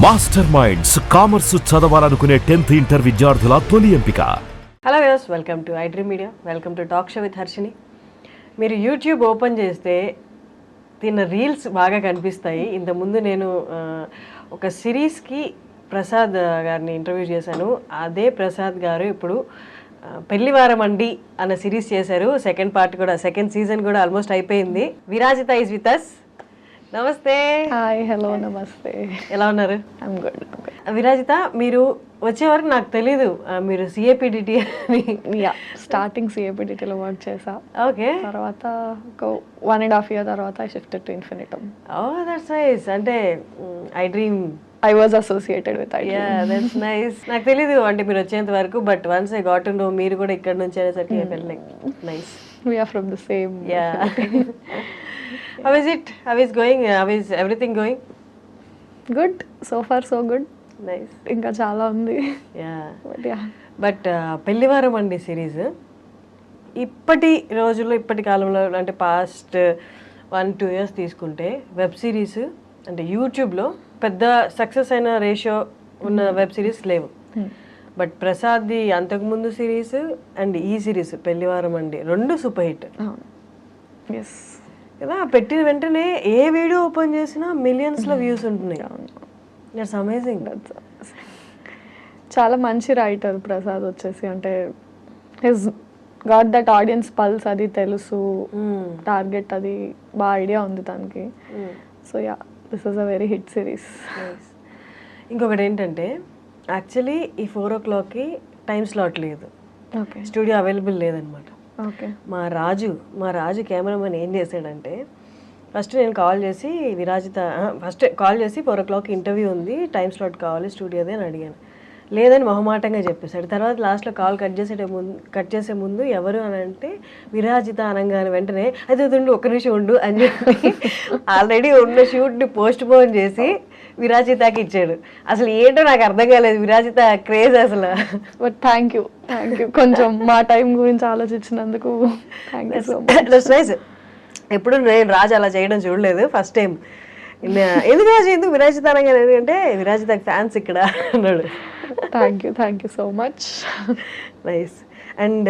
Master minds commerce చదవాలనుకునే 10th inter విద్యార్థుల తొలి ఎంపిక. Hello viewers, welcome to I dream media, welcome to talk show with Harshini. మీరు YouTube open చేస్తే తిన్న రీల్స్ బాగా కనిపిస్తాయి. ఇంతకుముందు నేను ఒక సిరీస్కి ప్రసాద్ గారిని ఇంటర్వ్యూ చేశాను. అదే ప్రసాద్ గారు ఇప్పుడు పెళ్లివారం అండి అన్న సిరీస్ చేశారు. సెకండ్ పార్ట్ కూడా, సెకండ్ సీజన్ కూడా ఆల్మోస్ట్ అయిపోయింది. Virajitha is with us. నమస్తే. హాయ్, హలో, నమస్తే. ఎలా ఉన్నారు? I'm good. విరాజిత, మీరు వచ్చే వరకు నాకు తెలీదు మీరు సిఏపిడిటి అని. స్టార్టింగ్ సిఏపిడిటీలో వర్క్ చేసా. ఓకే. తర్వాత ఒక 1.5 year తర్వాత I shifted to Infinitum. Oh, that's nice. అంటే I iDream I was associated with iDream that's. Nice తెలీదు అంటే మీరు వచ్చేంత వరకు, but once I got to know మీరు కూడా ఇక్కడ నుంచి అనేసరికి I felt like nice. We are from the same. Yeah. How is it? How is going? How is everything going? Good. So far so good. Nice. ఇంకా చాలా ఉంది. Yeah. But పెళ్లివారం అండి series ఇప్పటి రోజుల్లో, ఇప్పటి కాలంలో అంటే పాస్ట్ 1-2 years తీసుకుంటే వెబ్ సిరీస్ అంటే యూట్యూబ్లో పెద్ద సక్సెస్ అయిన రేషియో ఉన్న వెబ్ సిరీస్ లేవు. బట్ ప్రసాద్ది అంతకుముందు సిరీస్ అండ్ ఈ సిరీస్ పెళ్లివారం అండి రెండు సూపర్ హిట్. ఎస్ కదా. పెట్టిన వెంటనే ఏ వీడియో ఓపెన్ చేసినా మిలియన్స్లో వ్యూస్ ఉంటున్నాయి. That's amazing. చాలా మంచి రైటర్ ప్రసాద్ వచ్చేసి. అంటే his got that audience pulse, అది తెలుసు, టార్గెట్ అది బాగా ఐడియా ఉంది తనకి. So yeah, this is a very hit series. ఇంకొకటి ఏంటంటే, యాక్చువల్లీ ఈ 4 o'clockకి టైం స్లాట్ లేదు, ఓకే, స్టూడియో అవైలబుల్ లేదనమాట. ఓకే. మా రాజు కెమెరామెన్ ఏం చేశాడంటే, ఫస్ట్ నేను కాల్ చేసి ఫస్ట్ కాల్ చేసి 4 o'clock ఇంటర్వ్యూ ఉంది, టైం స్లాట్ కావాలి స్టూడియోదే అని అడిగాను. లేదని మొహమాటంగా చెప్పేశాడు. తర్వాత లాస్ట్లో కాల్ కట్ చేసే ముందు ఎవరు అని అంటే విరాజిత అనగానే వెంటనే అయితే ఒక్క నిమిషం ఉండు అని చెప్పి ఆల్రెడీ ఉన్న షూట్ని పోస్ట్ పోన్ చేసి విరాజితకి ఇచ్చాడు. అసలు ఏంటో నాకు అర్థం కాలేదు విరాజిత క్రేజ్ అసలు. But thank you. కొంచెం మా టైం గురించి ఆలోచించినందుకు thank you so much. Nice. ఎప్పుడు నేను రాజు అలా చేయడం చూడలేదు, ఫస్ట్ టైం. ఎందుకు రాజు, ఎందుకు విరాజిత అనగానే, ఎందుకంటే విరాజితకి ఫ్యాన్స్ ఇక్కడ అన్నాడు. Thank you so much. Nice. And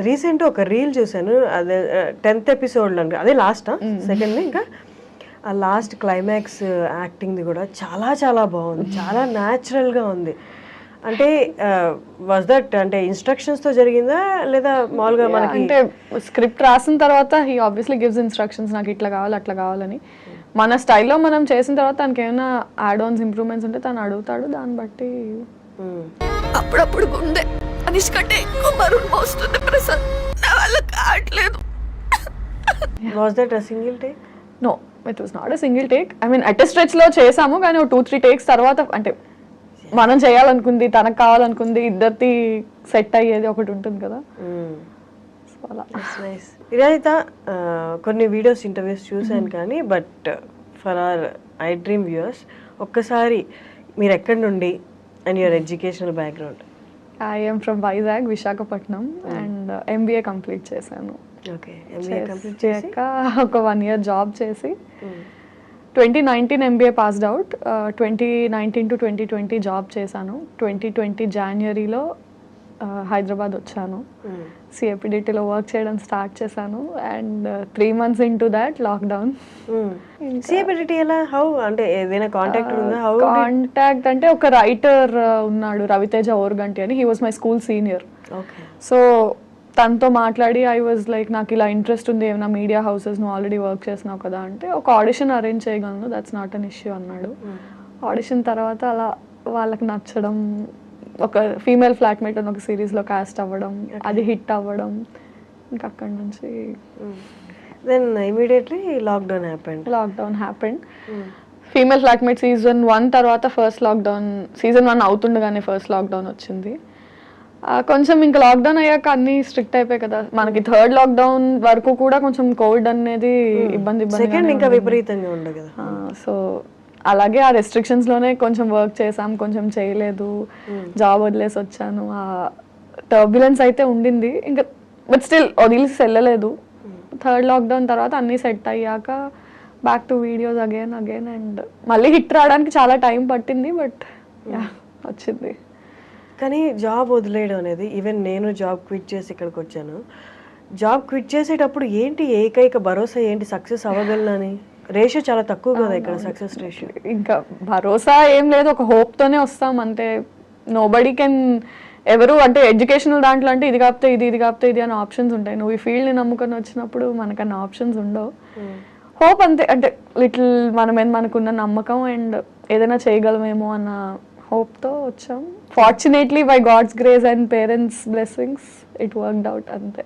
recent ఒక రీల్ చూసాను, అదే 10th episodeలో, అదే లాస్ట్ సెకండ్. ఇంకా ఆ లాస్ట్ క్లైమాక్స్ యాక్టింగ్ది కూడా చాలా చాలా బాగుంది, చాలా న్యాచురల్గా ఉంది. అంటే వాజ్ దట్ అంటే ఇన్స్ట్రక్షన్స్తో జరిగిందా లేదా మామూలుగా మనకి? అంటే స్క్రిప్ట్ రాసిన తర్వాత హీ ఆబ్వియస్లీ గివ్స్ ఇన్స్ట్రక్షన్స్, నాకు ఇట్లా కావాలి అట్లా కావాలని. మన స్టైల్లో మనం చేసిన తర్వాత తనకి ఏమైనా యాడ్ ఆన్స్ ఇంప్రూవ్మెంట్స్ ఉంటే తను అడుగుతాడు, దాన్ని బట్టి. అప్పుడప్పుడు గుండె అనిష్కంటే ఎక్కువ బరువు మోస్తుంది ప్రసాద్, నా వల్ల కావట్లేదు. Was that a single take? No, it was not a single take. I mean at a స్ట్రెచ్లో చేసాము, కానీ ఒక 2-3 takes తర్వాత అంటే మనం చేయాలనుకుంది, తనకు కావాలనుకుంది, ఇద్దరిది సెట్ అయ్యేది ఒకటి ఉంటుంది కదా. సో అలా. విరాజిత, కొన్ని వీడియోస్ ఇంటర్వ్యూస్ చూశాను కానీ, but for our iDream viewers ఒక్కసారి మీరు ఎక్కడి నుండి and your educational background? I'm from Vizag, Visakhapatnam, and MBA complete చేశాను. ఓకే. MBA కంప్లీట్ చేశాక ఒక 1 year జాబ్ చేసి 2019 MBA passed out. 2019 to 2020 job చేశాను. 2020 Januaryలో హైదరాబాద్ వచ్చాను. సిఏపిడిటీలో వర్క్ చేయడం స్టార్ట్ చేశాను. And 3 months into that lockdown. సిఏపిడిటీ ఎలా, హౌ అంటే ఏదైనా కాంటాక్ట్ ఉందా? హౌ కాంటాక్ట్ అంటే ఒక రైటర్ ఉన్నాడు, రవితేజ ఓర్గంటి అని. He was my school senior. Okay. So తనతో మాట్లాడి ఐ వాజ్ లైక్, నాకు ఇలా ఇంట్రెస్ట్ ఉంది, ఏమైనా మీడియా హౌసెస్ నువ్వు ఆల్రెడీ వర్క్ చేసినావు కదా అంటే, ఒక ఆడిషన్ అరేంజ్ చేయగలను, దట్స్ నాట్ అన్ ఇష్యూ అన్నాడు. ఆడిషన్ తర్వాత అలా వాళ్ళకి నచ్చడం, ఒక ఫీమేల్ ఫ్లాట్మేట్ అని ఒక సిరీస్లో కాస్ట్ అవ్వడం, అది హిట్ అవ్వడం, ఇంకా అక్కడి నుంచి then immediately lockdown happened. Female flatmate season 1 తర్వాత ఫస్ట్ లాక్డౌన్, సీజన్ 1 అవుతుండగానే ఫస్ట్ లాక్డౌన్ వచ్చింది. కొంచెం ఇంకా లాక్డౌన్ అయ్యాక అన్ని స్ట్రిక్ట్ అయిపోయాయి కదా మనకి. 3rd లాక్డౌన్ వరకు కూడా కొంచెం కోవిడ్ అనేది ఇబ్బంది ఇంకా విపరీతంగా ఉండదు కదా. సో అలాగే ఆ రెస్ట్రిక్షన్స్లోనే కొంచెం వర్క్ చేసాం, కొంచెం చేయలేదు, జాబ్ వదిలేసి వచ్చాను. ఆ టర్బ్యులెన్స్ అయితే ఉండింది ఇంకా, బట్ స్టిల్ వదిలేసి వెళ్ళలేదు. 3rd లాక్డౌన్ తర్వాత అన్నీ సెట్ అయ్యాక back to videos again and మళ్ళీ హిట్ రావడానికి చాలా టైం పట్టింది, బట్ వచ్చింది. కానీ జాబ్ వదిలేయడం అనేది, ఈవెన్ నేను జాబ్ క్విట్ చేసి ఇక్కడికి వచ్చాను, జాబ్ క్విట్ చేసేటప్పుడు ఏంటి ఏకైక భరోసా ఏంటి సక్సెస్ అవ్వగలనని? రేషియో చాలా తక్కువ కదా ఇక్కడ సక్సెస్ రేషియో. ఇంకా భరోసా ఏం లేదు, ఒక హోప్తోనే వస్తాం అంతే. నోబడీ కెన్ ఎవరు అంటే ఎడ్యుకేషనల్ దాంట్లో అంటే ఇది కాకపోతే ఇది కాకపోతే ఇది అని ఆప్షన్స్ ఉంటాయి. నువ్వు ఈ ఫీల్డ్ని నమ్ముకొని వచ్చినప్పుడు మనకన్నా ఆప్షన్స్ ఉండవు. హోప్ అంతే, అంటే లిటిల్ మనకున్న నమ్మకం అండ్ ఏదైనా చేయగలమేమో అన్న హోప్తో వచ్చాం. Fortunately by God's grace and parents blessings it worked out అంతే.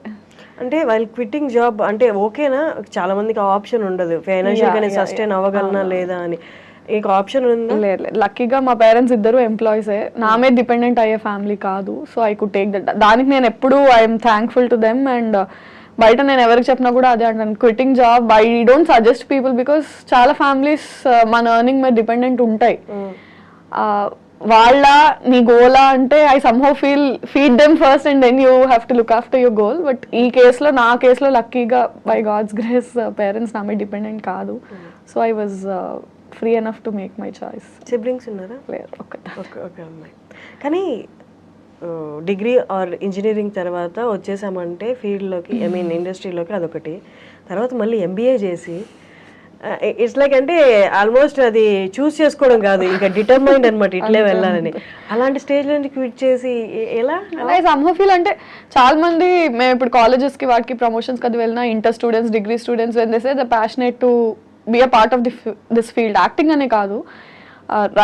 అంటే వాళ్ళు క్విట్టింగ్ జాబ్ అంటే ఓకేనా? చాలా మందికి ఆప్షన్ ఉండదు, ఫైనాన్షియల్ గానే సస్టైన్ అవ్వగలనా లేదా అని. మీకు ఆప్షన్ ఉందా? లేదు, లక్కీగా మా పేరెంట్స్ ఇద్దరు ఎంప్లాయీసే, నా మీద డిపెండెంట్ అయ్యే ఫ్యామిలీ కాదు. So I could take that. దానికి నేను ఎప్పుడు I'm thankful to them. And బయట నేను ఎవరికి చెప్పినా కూడా అదే అంటాను, quitting job I don't suggest people, because చాలా ఫ్యామిలీస్ మన ఎర్నింగ్ మీద డిపెండెంట్ ఉంటాయి. వాళ్ళ నీ గోలా అంటే I somehow feed them first and then you have to look after your goal. But ఈ కేసులో నా కేసులో లక్కీగా బై గాడ్స్ గ్రేస్ పేరెంట్స్ నా మీద డిపెండెంట్ కాదు. So I was free enough to make my choice. Siblings ఉన్నారా? లేదు, ఒక అమ్మాయి. కానీ డిగ్రీ ఆర్ ఇంజనీరింగ్ తర్వాత వచ్చేసామంటే ఫీల్డ్లోకి, ఐ మీన్ ఇండస్ట్రీలోకి, అదొకటి. తర్వాత మళ్ళీ ఎంబీఏ చేసి ఇట్స్ లైక్ అంటే ఆల్మోస్ట్ అది చూస్ చేసుకోవడం కాదు, ఇంకా డిటర్మైండ్ అనమాట ఇట్లే వెళ్ళాలని. అలాంటి స్టేజ్ నుంచి క్విట్ చేసి ఎలా? ఫీల్ అంటే చాలా మంది మేము ఇప్పుడు కాలేజెస్కి వాటికి ప్రమోషన్స్కి అది వెళ్ళినా inter students, degree students when they say the passionate to be a part of this field. Acting అనే కాదు,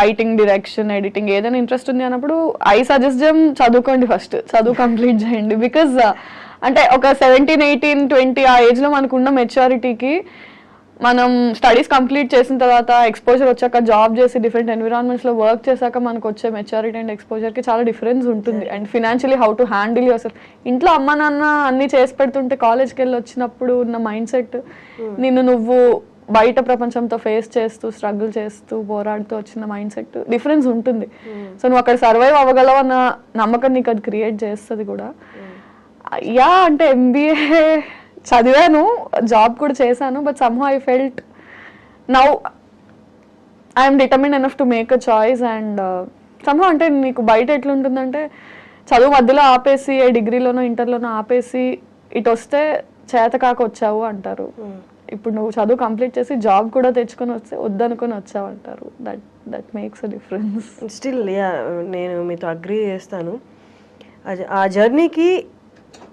రైటింగ్, డైరెక్షన్, ఎడిటింగ్ ఏదైనా ఇంట్రెస్ట్ ఉంది అన్నప్పుడు ఐ సజెస్ట్ దెమ్ చదువుకోండి, ఫస్ట్ చదువు కంప్లీట్ చేయండి. బికాజ్ అంటే ఒక 17, 18, 20 ఆ ఏజ్లో మనకున్న మెచ్యూరిటీకి మనం స్టడీస్ కంప్లీట్ చేసిన తర్వాత ఎక్స్పోజర్ వచ్చాక జాబ్ చేసి డిఫరెంట్ ఎన్విరాన్మెంట్స్లో వర్క్ చేశాక మనకు వచ్చే మెచ్యూరిటీ అండ్ ఎక్స్పోజర్కి చాలా డిఫరెన్స్ ఉంటుంది. And financially how to handle your self. ఇంట్లో అమ్మ నాన్న అన్నీ చేసి పెడుతుంటే కాలేజ్కి వెళ్ళి వచ్చినప్పుడు ఉన్న మైండ్ సెట్, నువ్వు బయట ప్రపంచంతో ఫేస్ చేస్తూ స్ట్రగుల్ చేస్తూ పోరాడుతూ వచ్చిన మైండ్ సెట్ డిఫరెన్స్ ఉంటుంది. సో నువ్వు అక్కడ సర్వైవ్ అవ్వగలవు అన్న నమ్మకం నీకు అది క్రియేట్ చేస్తుంది కూడా. అంటే ఎంబీఏ చదివాను, జాబ్ కూడా చేశాను, but somehow I felt now I'm determined enough to make a choice. And somehow అంటే నీకు బయట ఎట్లుంటుందంటే చదువు మధ్యలో ఆపేసి డిగ్రీలోనో ఇంటర్లోనో ఆపేసి ఇటు వస్తే చేతకాక వచ్చావు అంటారు. ఇప్పుడు నువ్వు చదువు కంప్లీట్ చేసి జాబ్ కూడా తెచ్చుకొని వస్తే వద్దనుకొని వచ్చావు అంటారు. That makes a difference. Still నేను మీతో అగ్రీ చేస్తాను. ఆ జర్నీకి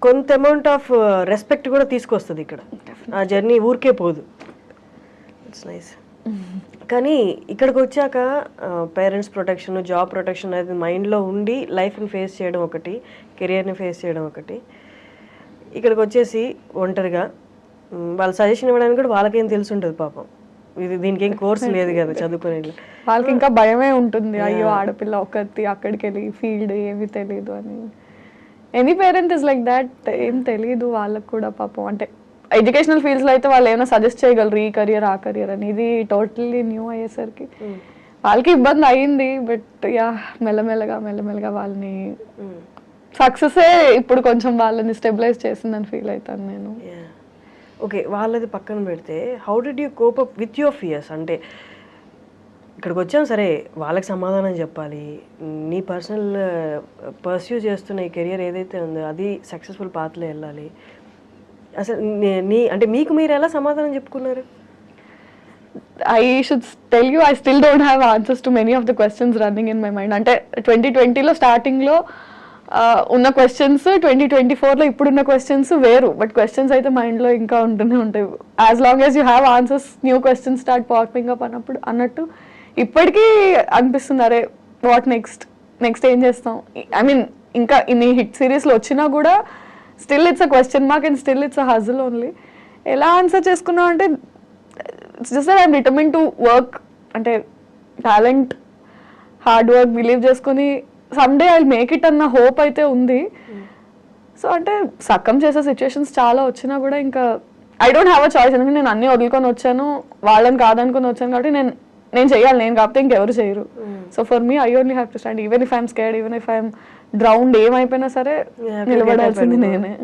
కొంత అమౌంట్ ఆఫ్ రెస్పెక్ట్ కూడా తీసుకొస్తుంది ఇక్కడ. ఆ జర్నీ ఊరికే పోదు. It's nice. కానీ ఇక్కడికి వచ్చాక పేరెంట్స్ ప్రొటెక్షన్, జాబ్ ప్రొటెక్షన్ అనేది మైండ్లో ఉండి లైఫ్ని ఫేస్ చేయడం ఒకటి, కెరియర్ని ఫేస్ చేయడం ఒకటి. ఇక్కడికి వచ్చేసి ఒంటరిగా వాళ్ళ సజెషన్ ఇవ్వడానికి కూడా వాళ్ళకేం తెలిసి ఉంటుంది పాపం. దీనికి ఏం కోర్స్ లేదు కదా చదువుకునే వాళ్ళకి. ఇంకా భయమే ఉంటుంది, అయ్యో ఆడపిల్ల ఒకటి అక్కడికి వెళ్ళి ఫీల్డ్ ఏమీ తెలియదు అని. Any parent is like that. ఏం తెలియదు వాళ్ళకు కూడా పాపం. అంటే ఎడ్యుకేషనల్ ఫీల్డ్స్లో అయితే వాళ్ళు ఏమైనా సజెస్ట్ చేయగలరు, ఈ కెరియర్ ఆ కెరియర్ అని. ఇది టోటల్లీ న్యూ అయ్యేసరికి వాళ్ళకి ఇబ్బంది అయింది. బట్ మెల్లమెల్లగా వాళ్ళని సక్సెసే ఇప్పుడు కొంచెం వాళ్ళని స్టెబిలైజ్ చేసిందని ఫీల్ అవుతాను నేను. ఓకే, వాళ్ళది పక్కన పెడితే how did you cope up with your fears? అంటే ఇక్కడికి వచ్చాం సరే, వాళ్ళకి సమాధానం చెప్పాలి. నీ పర్సనల్ పర్స్యూ చేస్తున్న ఈ కెరియర్ ఏదైతే ఉందో అది సక్సెస్ఫుల్ పాత్లో వెళ్ళాలి. అసలు అంటే మీకు మీరు ఎలా సమాధానం చెప్పుకున్నారు? I should tell you, I still don't have answers to many of the questions running in my mind. అంటే 2020లో స్టార్టింగ్లో ఉన్న క్వశ్చన్స్ 2024లో ఇప్పుడున్న క్వశ్చన్స్ వేరు. బట్ క్వశ్చన్స్ అయితే మైండ్లో ఇంకా ఉంటూనే ఉంటాయి. As long as you have answers, new questions start popping up అన్నట్టు ఇప్పటికీ అనిపిస్తుంది, అరే వాట్ నెక్స్ట్ ఏం చేస్తాం. ఐ మీన్ ఇంకా ఇన్ని హిట్ సిరీస్లో వచ్చినా కూడా still it's a question mark and still it's a హజిల్ only. ఎలా ఆన్సర్ చేసుకున్నాం అంటే just I'm determine to work. అంటే టాలెంట్, హార్డ్ వర్క్ బిలీవ్ చేసుకుని someday I will make it అన్న హోప్ అయితే ఉంది. సో అంటే సక్కం చేసే సిచ్యువేషన్స్ చాలా వచ్చినా కూడా ఇంకా I don't have a choice. ఎందుకంటే నేను అన్నీ వదులుకొని వచ్చాను, వాళ్ళని కాదనుకొని వచ్చాను కాబట్టి నేను చేయాలి. నేను కాకపోతే ఇంకెవరు చేయరు. So for me I only have to stand. Even if I'm scared, even if I'm drowned, ఏమైపోయినా సరే నిలబడాల్సింది నేనే.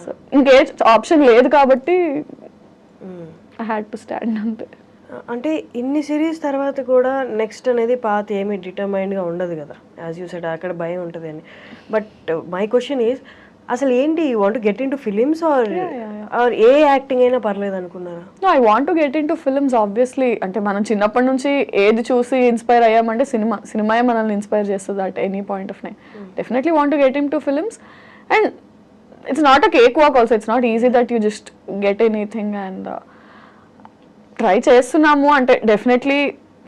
సో ఇంకే ఆప్షన్ లేదు కాబట్టి ఐ హ్యాడ్ టు స్టాండ్ అంతే. అంటే ఇన్ని సిరీస్ తర్వాత కూడా నెక్స్ట్ అనేది పాత ఏమి డిటర్మైన్డ్గా ఉండదు కదా, యాజ్ యూ సెడ్ అక్కడ భయం ఉంటుంది అని. బట్ మై క్వశ్చన్ ఈజ్ అసలు ఏంటి, you want get into films or a acting అయినా పర్లేదు అనుకున్నారా? I want to get into films obviously. అంటే మనం చిన్నప్పటి నుంచి ఏది చూసి ఇన్స్పైర్ అయ్యామంటే సినిమాయే మనల్ని ఇన్స్పైర్ చేస్తుంది at any point of time. Definitely want to get into films and it's not a cake walk also. It's not easy that you just get anything and try చేస్తున్నాము. అంటే definitely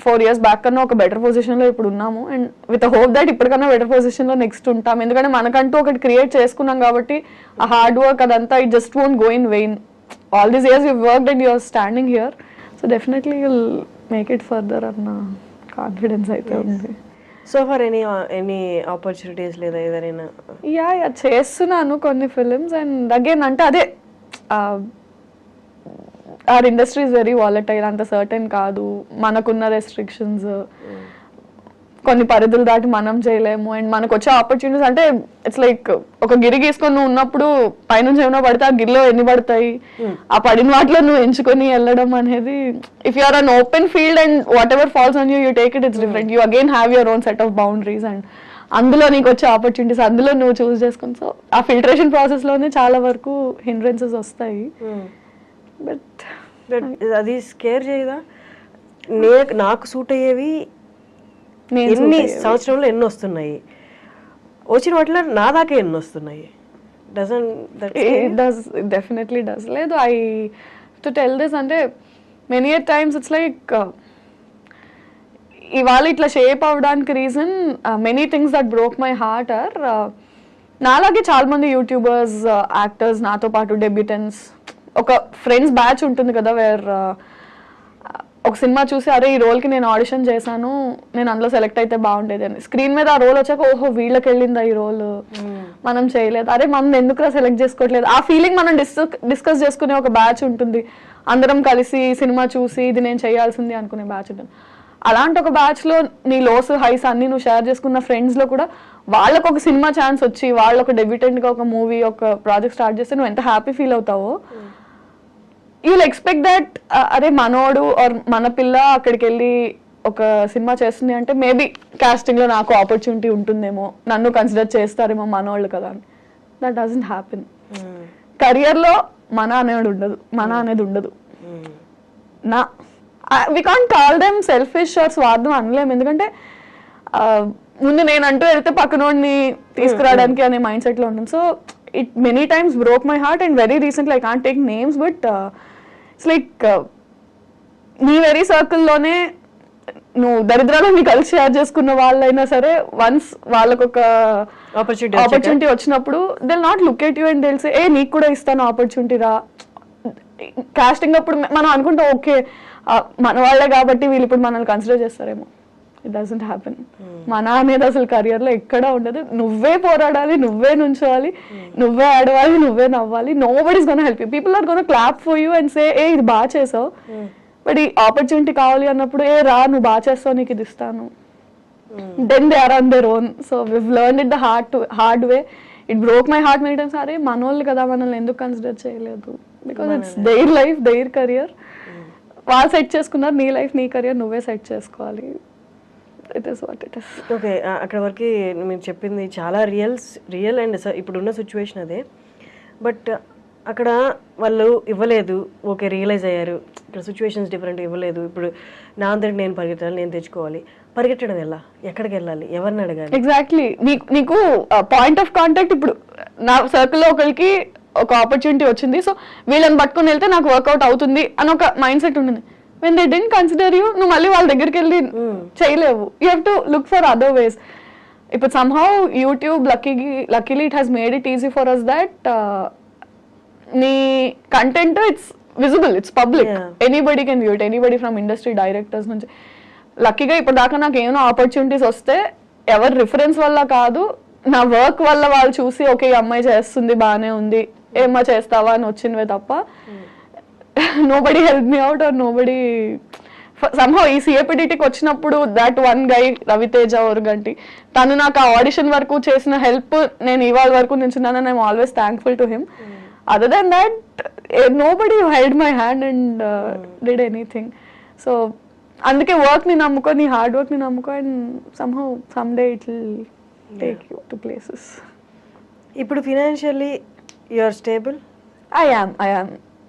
4 years back కన్నా ఒక better పొజిషన్లో ఇప్పుడు ఉన్నాము and with hope that ఇప్పటికన్నా better పొజిషన్లో next ఉంటాం. ఎందుకంటే మనకంటూ ఒకటి క్రియేట్ చేసుకున్నాం కాబట్టి ఆ హార్డ్ వర్క్ అదంతా it just won't go in vain. All these years you worked and you're standing here, so definitely you'll make it further అన్న కాన్ఫిడెన్స్ అయితే ఉంది. సో ఫర్ ఎనీ ఆపర్చునిటీస్ లేదా ఏదైనా? యా చేస్తున్నాను కొన్ని ఫిలిమ్స్ అండ్ అగైన్ అంటే అదే our industry is very volatile, అంత సర్టెన్ కాదు, మనకున్న రెస్ట్రిక్షన్స్ కొన్ని పరిధులు దాటి మనం చేయలేము అండ్ మనకు వచ్చే ఆపర్చునిటీస్ అంటే ఇట్స్ లైక్ ఒక గిరి గీసుకొని నువ్వు ఉన్నప్పుడు పైనుంచి ఏమైనా పడితే ఆ గిరిలో ఎన్ని పడతాయి, ఆ పడిన వాటిలో నువ్వు ఎంచుకొని వెళ్ళడం అనేది if you are an open field and whatever falls on you take it, it's different. You again have your own set of boundaries and అందులో నీకు వచ్చే ఆపర్చునిటీస్ అందులో నువ్వు చూస్ చేసుకుని, సో ఆ ఫిల్టరేషన్ ప్రాసెస్లోనే చాలా వరకు హిండ్రెన్సెస్ వస్తాయి. బట్ అది స్కేర్ చేయదా? నాకు సూట్ అయ్యేవి ఎన్ని సంవత్సరంలో ఎన్ని వస్తున్నాయి, వచ్చిన వాటిలో నా దాకా ఎన్ని వస్తున్నాయి? Definitely does. లేదు ఐ టు టెల్ దిస్ అంటే మెనీ టైమ్స్ ఇట్స్ లైక్ ఇవాళ ఇట్లా షేప్ అవ్వడానికి reason many things that broke my heart or నాలాగే చాలా మంది యూట్యూబర్స్, యాక్టర్స్, నాతో పాటు డెబ్యూటెంట్స్, ఒక ఫ్రెండ్స్ బ్యాచ్ ఉంటుంది కదా వేర్ ఒక సినిమా చూసి అరే ఈ రోల్కి నేను ఆడిషన్ చేశాను, నేను అందులో సెలెక్ట్ అయితే బాగుండేది అని, స్క్రీన్ మీద ఆ రోల్ వచ్చాక ఓహో వీళ్ళకి వెళ్ళిందా ఈ రోల్, మనం చేయలేదు, అరే మనం ఎందుకు సెలెక్ట్ చేసుకోవట్లేదు, ఆ ఫీలింగ్ మనం డిస్కస్ చేసుకునే ఒక బ్యాచ్ ఉంటుంది. అందరం కలిసి సినిమా చూసి ఇది నేను చేయాల్సింది అనుకునే బ్యాచ్ ఉంటుంది. అలాంటి ఒక బ్యాచ్లో నీ లోస్ హైస్ అన్ని నువ్వు షేర్ చేసుకున్న ఫ్రెండ్స్లో కూడా వాళ్ళకు ఒక సినిమా ఛాన్స్ వచ్చి వాళ్ళు ఒక డెబ్యూటెంట్గా ఒక మూవీ ఒక ప్రాజెక్ట్ స్టార్ట్ చేస్తే నువ్వు ఎంత హ్యాపీ ఫీల్ అవుతావో, యూ విల్ ఎక్స్పెక్ట్ దట్ అరే మనోడు ఆర్ మన పిల్ల అక్కడికి వెళ్ళి ఒక సినిమా చేస్తుంది అంటే మేబీ కాస్టింగ్లో నాకు ఆపర్చునిటీ ఉంటుందేమో, నన్ను కన్సిడర్ చేస్తారేమో మనోళ్ళు కదా అని. That doesn't happen. కెరియర్లో మన అనేది ఉండదు. నా we can't call them selfish or స్వార్థం అనలేము, ఎందుకంటే ముందు నేనంటూ వెళ్తే పక్కనోడిని తీసుకురావడానికి అనే మైండ్ సెట్లో ఉంటుంది. So it many times broke my heart and very recently I can't take names but it's like నీ వెరీ సర్కిల్లోనే నువ్వు దరిద్రాలని కలిసి షేర్ చేసుకున్న వాళ్ళైనా సరే వన్స్ వాళ్ళకు ఒక ఆపర్చునిటీ వచ్చినప్పుడు they will not look at you and they will say ఏ నీకు కూడా ఇస్తాను ఆపర్చునిటీ రా. కాస్టింగ్ అప్పుడు మనం అనుకుంటాం ఓకే మన వాళ్ళే కాబట్టి వీళ్ళు ఇప్పుడు మనల్ని కన్సిడర్ చేస్తారేమో. It doesn't happen. మన అనేది అసలు కెరియర్లో ఎక్కడా ఉండదు. నువ్వే పోరాడాలి, నువ్వే నుంచోవాలి, నువ్వే ఆడవాలి, నువ్వే నవ్వాలి. Nobody is gonna help you. People are gonna clap for you and say ఏ ఇది బాగా చేసావు, బట్ ఈ ఆపర్చునిటీ కావాలి అన్నప్పుడు ఏ రా నువ్వు బాగా చేస్తావు నీకు ఇది ఇస్తాను. Then they are on their own. So we've learned it the hard way. It broke my heart many times. అరే మనోళ్ళు కదా మనల్ని ఎందుకు కన్సిడర్ చేయలేదు, because it's their life their career. వాళ్ళు సెట్ చేసుకున్నారు, నీ లైఫ్ నీ కెరియర్ నువ్వే సెట్ చేసుకోవాలి. It is what it is. Okay, అక్కడ వరకు మీరు చెప్పింది చాలా రియల్ అండ్ ఇప్పుడున్న సిచ్యువేషన్ అదే. బట్ అక్కడ వాళ్ళు ఇవ్వలేదు, ఓకే రియలైజ్ అయ్యారు, ఇక్కడ సిచ్యువేషన్స్ డిఫరెంట్, ఇవ్వలేదు. ఇప్పుడు నా అందరికి నేను పరిగెత్తాలి, నేను తెచ్చుకోవాలి. పరిగెట్టడం ఎలా, ఎక్కడికి వెళ్ళాలి, ఎవరిని అడగాలి? ఎగ్జాక్ట్లీ. నీకు పాయింట్ ఆఫ్ కాంటాక్ట్ ఇప్పుడు నా సర్కిల్లో ఒకరికి ఒక ఆపర్చునిటీ వచ్చింది, సో వీళ్ళని పట్టుకుని వెళ్తే నాకు వర్కౌట్ అవుతుంది అని ఒక మైండ్ సెట్ ఉంటుంది. When they didn't consider you, నువ్వు మళ్ళీ వాళ్ళ దగ్గరికి వెళ్ళి చేయలేవు. You have to look for other ways. ఇప్పుడు somehow YouTube luckily it has made it easy for us that నీ content it's visible, it's public, anybody can view it, anybody from industry directors నుంచి. లక్కీగా ఇప్పుడు దాకా నాకు ఏమైనా opportunities వస్తే ఎవరి రిఫరెన్స్ వల్ల కాదు, నా వర్క్ వల్ల వాళ్ళు చూసి ఓకే ఈ అమ్మాయి చేస్తుంది బాగానే ఉంది ఏమా చేస్తావా అని వచ్చినవే తప్ప nobody help me out or nobody somehow. ఈ సిఏపిడిటీకి వచ్చినప్పుడు that one guy Raviteja Organti, తను నాకు ఆ ఆడిషన్ వరకు చేసిన హెల్ప్ నేను ఇవాళ వరకు నిల్చున్నానని I'm always thankful to him. Other than that nobody held my hand and did anything. So అందుకే వర్క్ ని నమ్ముకో, నీ హార్డ్ వర్క్ ని నమ్ముకో, and somehow someday it will take you to places. ఇప్పుడు financially you are stable? I am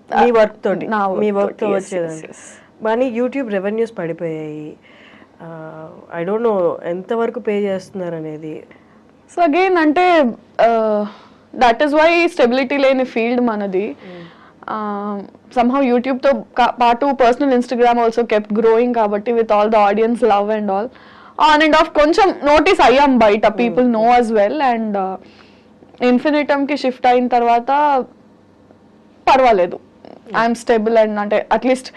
మీ work తోటి, నా మీ work వర్క్ తో తోటి, వచ్చేదండి. yes. కానీ యూట్యూబ్ రెవెన్యూస్ పడిపోయాయి. ఐ డోంట్ నో ఎంతవరకు పే చేస్తున్నారు అనేది. సో అగైన్ అంటే దట్ ఈస్ వై స్టెబిలిటీ లేని ఫీల్డ్ మనది. somehow యూట్యూబ్ తో పాటు personal Instagram also kept growing కాబట్టి with all the audience love and all on and off కొంచెం నోటీస్ అయ్యాం బయట, people know as well. And Infinitum కి షిఫ్ట్ అయిన తర్వాత పర్వాలేదు, ఐఎమ్ స్టేబుల్. అండ్ అంటే అట్లీస్ట్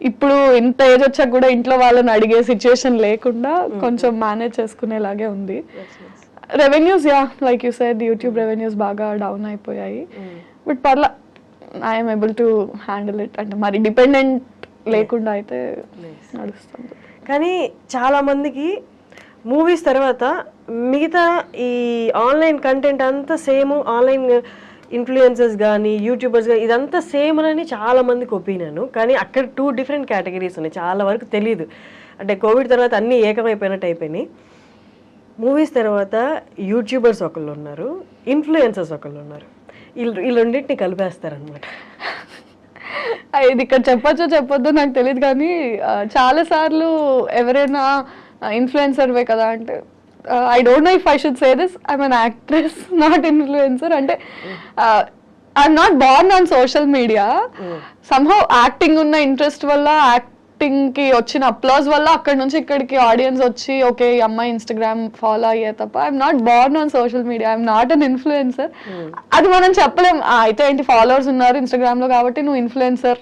ఇప్పుడు ఇంత ఏజ్ వచ్చాక కూడా ఇంట్లో వాళ్ళని అడిగే సిచ్యుయేషన్ లేకుండా కొంచెం మేనేజ్ చేసుకునేలాగే ఉంది. Revenues like you said YouTube revenues బాగా డౌన్ అయిపోయాయి, బట్ పర్లా I'm able to handle it. అంటే మరి డిపెండెంట్ లేకుండా అయితే నడుస్తుంది. కానీ చాలా మందికి మూవీస్ తర్వాత మిగతా ఈ ఆన్లైన్ కంటెంట్ అంతా సేమ్, ఆన్లైన్ ఇన్ఫ్లుయెన్సర్స్ కానీ యూట్యూబర్స్ కానీ ఇదంతా సేమ్ అని చాలా మందికి ఒపీనియన్. కానీ అక్కడ 2 డిఫరెంట్ కేటగిరీస్ ఉన్నాయి, చాలా వరకు తెలియదు. అంటే కోవిడ్ తర్వాత అన్నీ ఏకమైపోయినట్టు అయిపోయినాయి. మూవీస్ తర్వాత యూట్యూబర్స్ ఒకళ్ళు ఉన్నారు, ఇన్ఫ్లుయెన్సర్స్ ఒకళ్ళు ఉన్నారు. ఈ రెండింటిని కలిపేస్తారనమాట. ఇది ఇక్కడ చెప్పొచ్చో చెప్పొద్దో నాకు తెలియదు, కానీ చాలా సార్లు ఎవరైనా ఇన్ఫ్లుయెన్సర్వే కదా అంటే I don't know if I should say this, I'm an actress, not influencer. అంటే I'm not born on social media. Somehow acting ఉన్న ఇంట్రెస్ట్ వల్ల, యాక్టింగ్ కి వచ్చిన అప్లాజ్ వల్ల అక్కడ నుంచి ఇక్కడికి ఆడియన్స్ వచ్చి ఓకే ఈ అమ్మాయి ఇన్స్టాగ్రామ్ ఫాలో అయ్యే తప్ప I'm not Born on social media, I'm not an influencer. అది మనం చెప్పలేం. అయితే ఏంటి ఫాలోవర్స్ ఉన్నారు ఇన్స్టాగ్రామ్ లో కాబట్టి నువ్వు ఇన్ఫ్లుయెన్సర్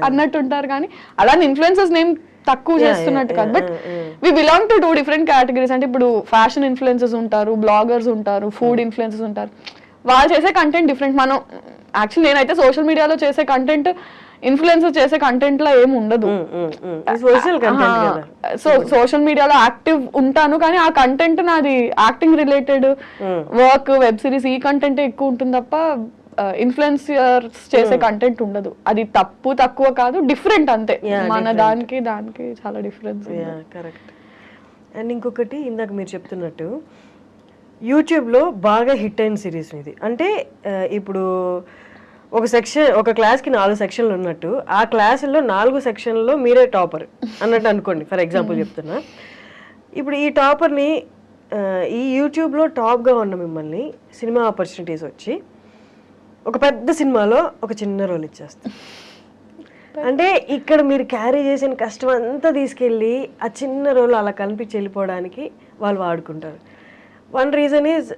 అన్నట్టు ఉంటారు, కానీ అలానే ఇన్ఫ్లుయెన్సర్స్ నేమ్ తక్కువ చేస్తున్నట్టు కాదు. But we belong to 2 different categories. అంటే ఇప్పుడు ఫ్యాషన్ ఇన్ఫ్లుయెన్సర్స్ ఉంటారు, బ్లాగర్స్ ఉంటారు, ఫుడ్ ఇన్ఫ్లుయెన్సర్స్ ఉంటారు. వాళ్ళు చేసే కంటెంట్ డిఫరెంట్. మనం యాక్చువల్లీ నేనైతే సోషల్ మీడియాలో చేసే కంటెంట్ ఇన్ఫ్లుయెన్సర్ చేసే కంటెంట్ లో ఏమి ఉండదు. సో సోషల్ మీడియాలో యాక్టివ్ ఉంటాను, కానీ ఆ కంటెంట్ నాది acting related work, web series, ఈ కంటెంట్ ఎక్కువ ఉంటుంది తప్ప ఇన్ఫ్లుయెన్సర్స్ చేసే కంటెంట్ ఉండదు. అది తక్కువ కాదు, డిఫరెంట్ అంతే. మన దానికి చాలా డిఫరెన్స్. కరెక్ట్. అండ్ ఇంకొకటి ఇందాక మీరు చెప్తున్నట్టు యూట్యూబ్లో బాగా హిట్ అయిన సిరీస్ ఇది. అంటే ఇప్పుడు ఒక క్లాస్కి 4 సెక్షన్లు ఉన్నట్టు ఆ క్లాసుల్లో 4 సెక్షన్లలో మీరే టాపర్ అన్నట్టు అనుకోండి, ఫర్ ఎగ్జాంపుల్ చెప్తున్నా. ఇప్పుడు ఈ టాపర్ని ఈ యూట్యూబ్లో టాప్గా ఉన్న మిమ్మల్ని సినిమా ఆపర్చునిటీస్ వచ్చి ఒక పెద్ద సినిమాలో ఒక చిన్న రోల్ ఇచ్చేస్తారు. అంటే ఇక్కడ మీరు క్యారీ చేసిన కష్టం అంతా తీసుకెళ్ళి ఆ చిన్న రోల్ అలా కనిపించి వెళ్ళిపోవడానికి వాళ్ళు వాడుకుంటారు. వన్ రీజన్ ఈజ్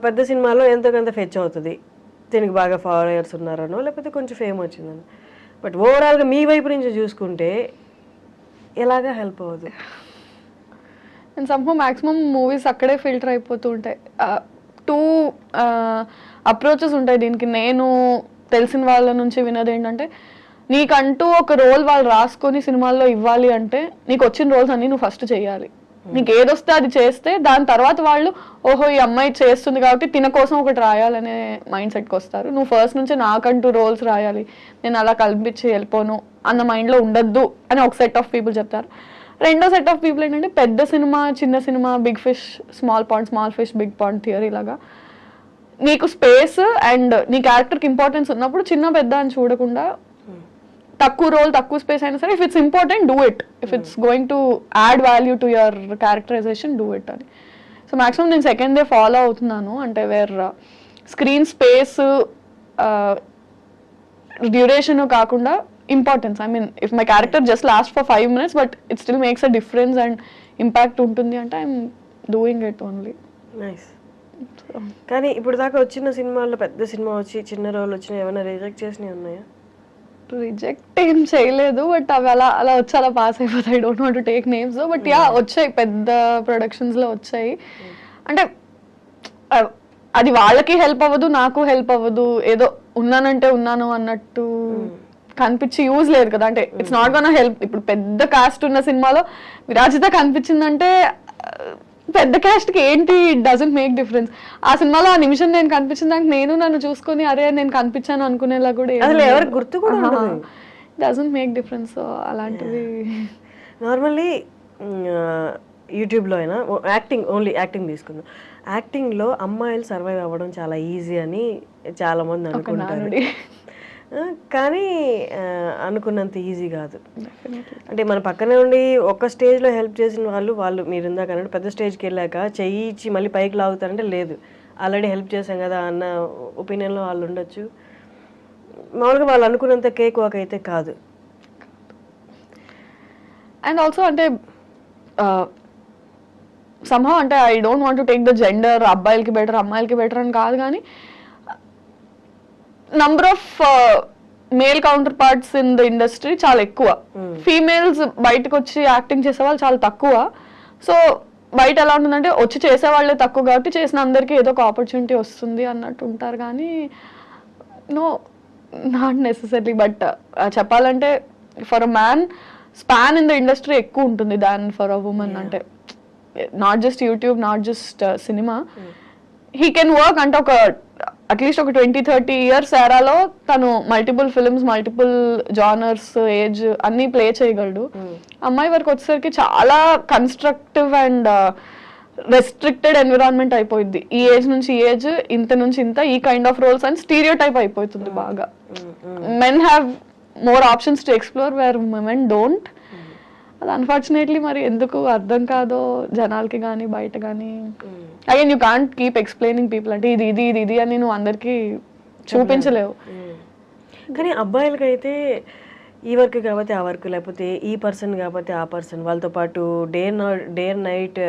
పెద్ద సినిమాలో ఎంతో కొంత ఫెచ్ అవుతుంది, దీనికి బాగా ఫాలోయర్స్ ఉన్నారనో లేకపోతే కొంచెం ఫేమ్ వచ్చిందని. బట్ ఓవరాల్గా మీ వైపు నుంచి చూసుకుంటే ఎలాగా హెల్ప్ అవ్వదు. అండ్ సమ్హౌ మ్యాక్సిమం మూవీస్ అక్కడే ఫిల్టర్ అయిపోతూ ఉంటాయి. 2 అప్రోచెస్ ఉంటాయి దీనికి. నేను తెలిసిన వాళ్ళ నుంచి విన్నది ఏంటంటే, నీకంటూ ఒక రోల్ వాళ్ళు రాసుకొని సినిమాల్లో ఇవ్వాలి అంటే నీకు వచ్చిన రోల్స్ అన్ని నువ్వు ఫస్ట్ చేయాలి. నీకు ఏదొస్తే అది చేస్తే దాని తర్వాత వాళ్ళు ఓహో ఈ అమ్మాయి చేస్తుంది కాబట్టి తిన కోసం ఒకటి రాయాలనే మైండ్ సెట్కి వస్తారు. నువ్వు ఫస్ట్ నుంచే నాకంటూ రోల్స్ రాయాలి, నేను అలా కల్పించి వెళ్ళిపోను అన్న మైండ్లో ఉండద్దు అని ఒక సెట్ ఆఫ్ పీపుల్ చెప్తారు. రెండో సెట్ ఆఫ్ పీపుల్ ఏంటంటే పెద్ద సినిమా, చిన్న సినిమా, big fish small pond, small fish big pond theory లాగా నీకు స్పేస్ అండ్ నీ క్యారెక్టర్కి ఇంపార్టెన్స్ ఉన్నప్పుడు చిన్న పెద్ద అని చూడకుండా తక్కువ రోల్ తక్కువ స్పేస్ అయినా సరే if it's important do it, if it's going to add value to your characterization do it అని. సో మ్యాక్సిమం నేను సెకండ్ డే ఫాలో అవుతున్నాను. అంటే వేర్ స్క్రీన్ స్పేస్ డ్యూరేషన్ కాకుండా importance. I mean if my character just last for 5 minutes but it still makes a difference and impact ఉంటుంది అంటే I'm doing it only. Nice. కానీ ఇప్పుడు దాకా వచ్చిన సినిమాల్లో పెద్ద సినిమా వచ్చి చిన్న రోల్ వచ్చిన ఏమైనా రిజెక్ట్ చేసినవి ఉన్నాయా? రిజెక్ట్ ఏం చేయలేదు, బట్ అవి అలా వచ్చి అలా పాస్ అయిపోతాయి. I don't want to take names, but వచ్చాయి, పెద్ద ప్రొడక్షన్స్లో వచ్చాయి. అంటే అది వాళ్ళకి హెల్ప్ అవ్వదు, నాకు హెల్ప్ అవ్వదు, ఏదో ఉన్నానంటే ఉన్నాను అన్నట్టు కనిపించి యూజ్ లేదు కదా. అంటే ఇట్స్ నాట్ గోనా హెల్ప్. ఇప్పుడు పెద్ద కాస్ట్ ఉన్న సినిమాలో విరాజిత కనిపించిందంటే పెద్ద క్యాస్ట్ కి ఏంటి ఇట్ డజంట్ మేక్ డిఫరెన్స్. ఆ సినిమాలో ఆ నిమిషం నేను కనిపించిన దానికి నేను నన్ను చూసుకొని అరే నేను కనిపించాను అనుకునేలా కూడా అసలు ఎవరికి గుర్తు కూడా ఉండదు. Doesn't make difference. సో అలాంటివి నార్మల్లీ యూట్యూబ్లో అయినా యాక్టింగ్, ఓన్లీ యాక్టింగ్ తీసుకుందాం. యాక్టింగ్లో అమ్మాయిలు సర్వైవ్ అవ్వడం చాలా ఈజీ అని చాలామంది అనుకుంటారు, కానీ అనుకున్నంత ఈజీ కాదు. అంటే మన పక్కనే ఉండి ఒక స్టేజ్లో హెల్ప్ చేసిన వాళ్ళు మీరు ఇందాక అన్నట్టు పెద్ద స్టేజ్కి వెళ్ళాక చెయ్యి ఇచ్చి మళ్ళీ పైకి లాగుతారంటే లేదు, ఆల్రెడీ హెల్ప్ చేశాం కదా అన్న ఒపీనియన్లో వాళ్ళు ఉండొచ్చు. మామూలుగా వాళ్ళు అనుకున్నంత కేక్ వాక్ అయితే కాదు. అండ్ ఆల్సో అంటే somehow అంటే I don't want to take the gender, అబ్బాయిలకి బెటర్ అమ్మాయిలకి బెటర్ అని కాదు, కానీ number of male counter parts in the industry చాలా ఎక్కువ. ఫీమేల్స్ బయటకు వచ్చి యాక్టింగ్ చేసే వాళ్ళు చాలా తక్కువ. సో బయట ఎలా ఉంటుందంటే వచ్చి చేసే వాళ్ళే తక్కువ కాబట్టి చేసిన అందరికీ ఏదో ఒక ఆపర్చునిటీ వస్తుంది అన్నట్టు ఉంటారు, కానీ నో, నాట్ నెసెసరీ. బట్ చెప్పాలంటే for a man span in the industry ఎక్కువ ఉంటుంది దాన్ ఫర్ అ ఉమెన్. అంటే not just YouTube, not just cinema, he can work అంటే ఒక అట్లీస్ట్ ఒక 20-30 years ఎరాలో తను multiple films, multiple genres, age అన్ని play చేయగలడు. అమ్మాయి వరకు వచ్చేసరికి చాలా కన్స్ట్రక్టివ్ అండ్ రెస్ట్రిక్టెడ్ ఎన్విరాన్మెంట్ అయిపోయింది. ఈ ఏజ్ నుంచి ఈ ఏజ్, ఇంత నుంచి ఇంత, ఈ కైండ్ ఆఫ్ రోల్స్ అని స్టీరియో టైప్ అయిపోతుంది బాగా. Men have more options to explore where women don't. అది అన్ఫార్చునేట్లీ మరి ఎందుకు అర్థం కాదో జనాలకి కానీ బయట కానీ. Again you can't keep explaining people అంటే ఇది ఇది ఇది ఇది అని నువ్వు అందరికీ చూపించలేవు. కానీ అబ్బాయిలకైతే ఈ వర్క్ కాబట్టి ఆ వర్క్, లేకపోతే ఈ పర్సన్ కాబట్టి ఆ పర్సన్, వాళ్ళతో పాటు డే అండ్ నైట్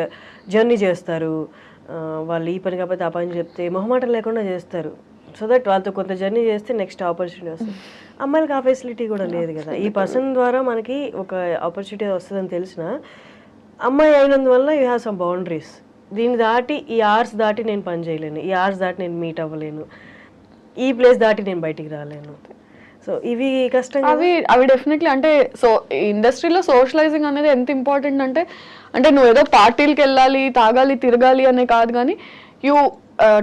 జర్నీ చేస్తారు. వాళ్ళు ఈ పని కాబట్టి ఆ పని చెప్తే మొహమాటం లేకుండా చేస్తారు. సో దట్ వాళ్ళతో కొంత జర్నీ చేస్తే నెక్స్ట్ ఆపర్చునిటీ వస్తుంది. అమ్మాయిలకి ఆ ఫెసిలిటీ కూడా లేదు కదా. ఈ పర్సన్ ద్వారా మనకి ఒక ఆపర్చునిటీ వస్తుందని తెలిసిన అమ్మాయి అయినందువల్ల యూ హ్యావ్ సమ్ బౌండరీస్. దీన్ని దాటి ఈ అవర్స్ దాటి నేను పని చేయలేను, ఈ అవర్స్ దాటి నేను మీట్ అవ్వలేను, ఈ ప్లేస్ దాటి నేను బయటికి రాలేను. సో ఇవి కష్టం. అవి డెఫినెట్లీ అంటే సో ఇండస్ట్రీలో సోషలైజింగ్ అనేది ఎంత ఇంపార్టెంట్ అంటే నువ్వు ఏదో పార్టీలకు వెళ్ళాలి, తాగాలి, తిరగాలి అనే కాదు, కానీ you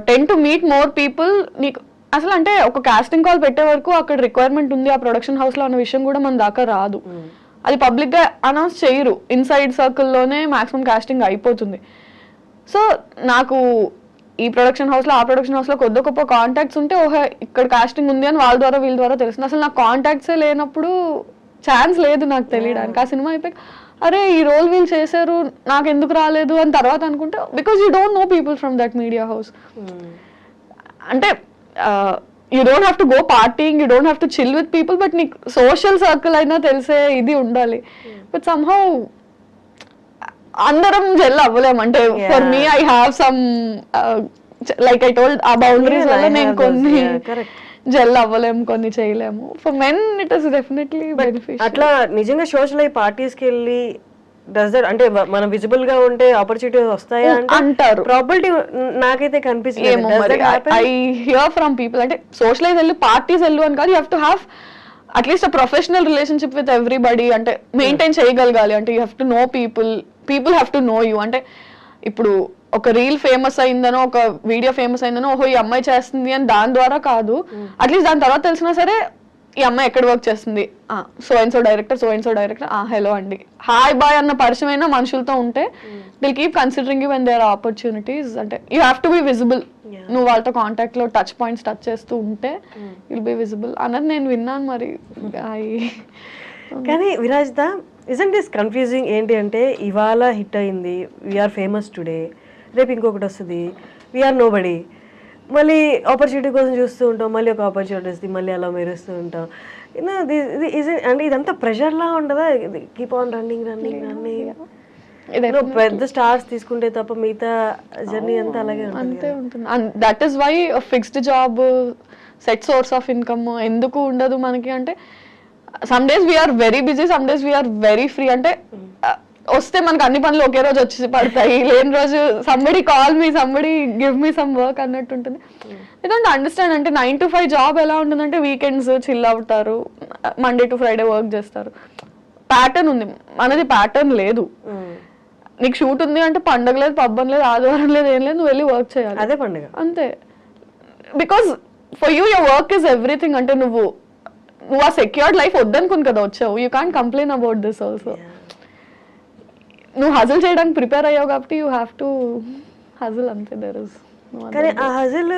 ten to meet more people. నీకు అసలు అంటే ఒక కాస్టింగ్ కాల్ పెట్టే వరకు అక్కడ రిక్వైర్మెంట్ ఉంది ఆ ప్రొడక్షన్ హౌస్ లో అన్న విషయం కూడా మన దాకా రాదు. అది పబ్లిక్ గా అనౌన్స్ చేయరు, ఇన్సైడ్ సర్కిల్లోనే మాక్సిమం కాస్టింగ్ అయిపోతుంది. సో నాకు ఈ ప్రొడక్షన్ హౌస్ లో ఆ ప్రొడక్షన్ హౌస్ లో కొద్ది గొప్ప కాంటాక్ట్స్ ఉంటే ఓహో ఇక్కడ కాస్టింగ్ ఉంది అని వాళ్ళ ద్వారా వీళ్ళ ద్వారా తెలుస్తుంది. అసలు నాకు కాంటాక్ట్సే లేనప్పుడు ఛాన్స్ లేదు నాకు తెలియడానికి. ఆ సినిమా అయిపోయి అరే ఈ రోల్ వీళ్ళు చేశారు నాకు ఎందుకు రాలేదు అని తర్వాత అనుకుంటే because you don't know people from that media house. అంటే you don't have to go partying, you don't have to chill with people, but నీకు సోషల్ సర్కిల్ అయినా తెలిసే ఇది ఉండాలి. బట్ సమ్హౌ అందరం జెల్ అవ్వలేము. అంటే for me I have some like I told ఆ బౌండరీస్ వల్ల నేను కొన్ని జెల్ అవ్వలేము, కొన్ని చేయలేము. For men it is definitely beneficial. అట్లా నిజంగా సోషల్ అయ్యి పార్టీస్కి వెళ్ళి డస్ దట్ అంటే మనం విజిబుల్ గా ఉంటే ఆపర్చునిటీస్ వస్తాయా అంటారు. ప్రాబిలిటీ నాకైతే కనిపిస్తుంది. ఐ హియర్ ఫ్రమ్ పీపుల్ అంటే సోషలైజ్ వెళ్ళు, పార్టీస్ వెళ్ళు అని కాదు, you have to have at least a professional relationship with everybody. అంటే మెయింటైన్ చేయగలగాలి. అంటే you have to know people, people have to know you. అంటే ఇప్పుడు ఒక రీల్ ఫేమస్ అయిందనో ఒక వీడియో ఫేమస్ అయిందనో ఓహో ఈ అమ్మాయి చేస్తుంది అని దాని ద్వారా కాదు, అట్లీస్ట్ దాని తర్వాత తెలిసినా సరే ఈ అమ్మాయి ఎక్కడ వర్క్ చేస్తుంది, so and so director, hello అండి, హాయ్ బాయ్ అన్న పరిచయం అయినా మనుషులతో ఉంటే they'll keep considering you when there are opportunities. అంటే you have to be visible. నువ్వు వాళ్ళతో కాంటాక్ట్ లో టచ్ పాయింట్స్ టచ్ చేస్తూ ఉంటే విల్ బి విజిబుల్ అన్నది నేను విన్నాను. మరి కానీ విరాజిత, ఇజంట్ దిస్ కన్ఫ్యూజింగ్? ఏంటి అంటే ఇవాళ హిట్ అయింది, వీఆర్ ఫేమస్ టుడే, రేపు ఇంకొకటి వస్తుంది, వీఆర్ నో బడీ, మళ్ళీ ఆపర్చునిటీ కోసం చూస్తూ ఉంటాం, మళ్ళీ ఒక ఆపర్చునిటీ వస్తుంది, మళ్ళీ అలా మెరుస్తూ ఉంటాం. అంటే ఇదంతా ప్రెషర్లా ఉండదా? Keep on running. పెద్ద స్టార్స్ తీసుకుంటే తప్ప మిగతా జర్నీ అంతా అలాగే ఉంటుంది. That is why fixed job, set source of income ఎందుకు ఉండదు మనకి అంటే some days we're very busy, some days we're very free. అంటే వస్తే మనకు అన్ని పనులు ఒకే రోజు వచ్చి పడతాయి, లేని రోజు somebody call me, somebody give me some work అన్నట్టు ఉంటుంది. ఎందుకంటే అండర్స్టాండ్ అంటే 9 to 5 జాబ్ ఎలా ఉంటుందంటే వీకెండ్స్ చిల్ అవుతారు, మండే టు ఫ్రైడే వర్క్ చేస్తారు, ప్యాటర్న్ ఉంది. మనది ప్యాటర్న్ లేదు. నీకు షూట్ ఉంది అంటే పండగ లేదు, పబ్బం లేదు, ఆదివారం లేదు, ఏం లేదు, నువ్వు వెళ్ళి వర్క్ చేయాలి, అదే పండుగ అంతే. Because for you your work is everything. అంటే నువ్వు ఆ సెక్యూర్డ్ లైఫ్ వద్దనుకుని కదా వచ్చావు. You can't complain about this also. నువ్వు హజిల్ చేయడానికి ప్రిపేర్ అయ్యావు కాబట్టి యూ హ్యావ్ టు హజిల్, అంతే. దెర్ ఇస్ కానీ ఆ హజిల్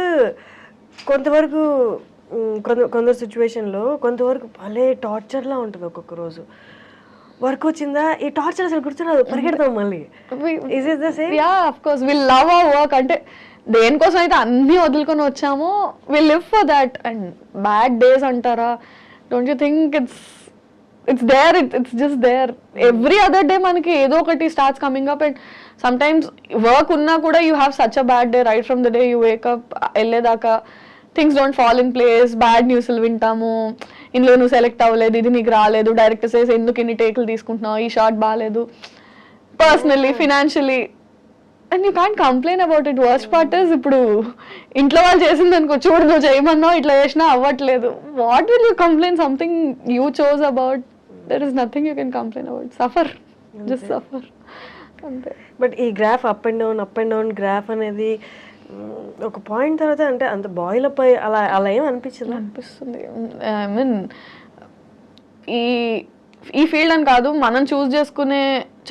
కొంతవరకు కొందరు సిచ్యువేషన్లో కొంతవరకు భలే టార్చర్లా ఉంటుంది. ఒక్కొక్క రోజు వర్క్ వచ్చిందా ఈ టార్చర్ అసలు గుర్తురాదు, పరిగెడతాం మళ్ళీ. Is it the same? Yeah, of course we love our work. అంటే దేనికోసం అయితే అన్ని వదులుకొని వచ్చామో we live for that. And bad days అంటారా, don't you think it's there, it's just there. Every other day మనకి ఏదో ఒకటి starts coming up. And sometimes work ఉన్నా కూడా you have such a bad day right from the day you wake up. వెళ్ళేదాకా things don't fall in place, bad న్యూస్లు వింటాము, ఇందులో నువ్వు సెలెక్ట్ అవ్వలేదు, ఇది నీకు రాలేదు, డైరెక్టర్ సేస్ ఎందుకు ఇన్ని టేకులు తీసుకుంటున్నావు, ఈ షాట్ బాగాలేదు, personally, financially, and you can't complain about it. Worst part is ఇప్పుడు ఇంట్లో వాళ్ళు చేసింది అనుకో, చూడు నువ్వు చేయమన్నావు ఇట్లా చేసినా అవ్వట్లేదు, what will you complain? Something you chose about, there is nothing you can complain about. Suffer, just suffer, అంతే. బట్ ఈ graph up and down graph అనేది ఒక పాయింట్ తర్వాత అంటే అంత బాయిల్ అప్ అయ్యి అలా ఏం అనిపిస్తుంది. ఐ మీన్ ఈ ఫీల్డ్ అని కాదు, మనం చూస్ చేసుకునే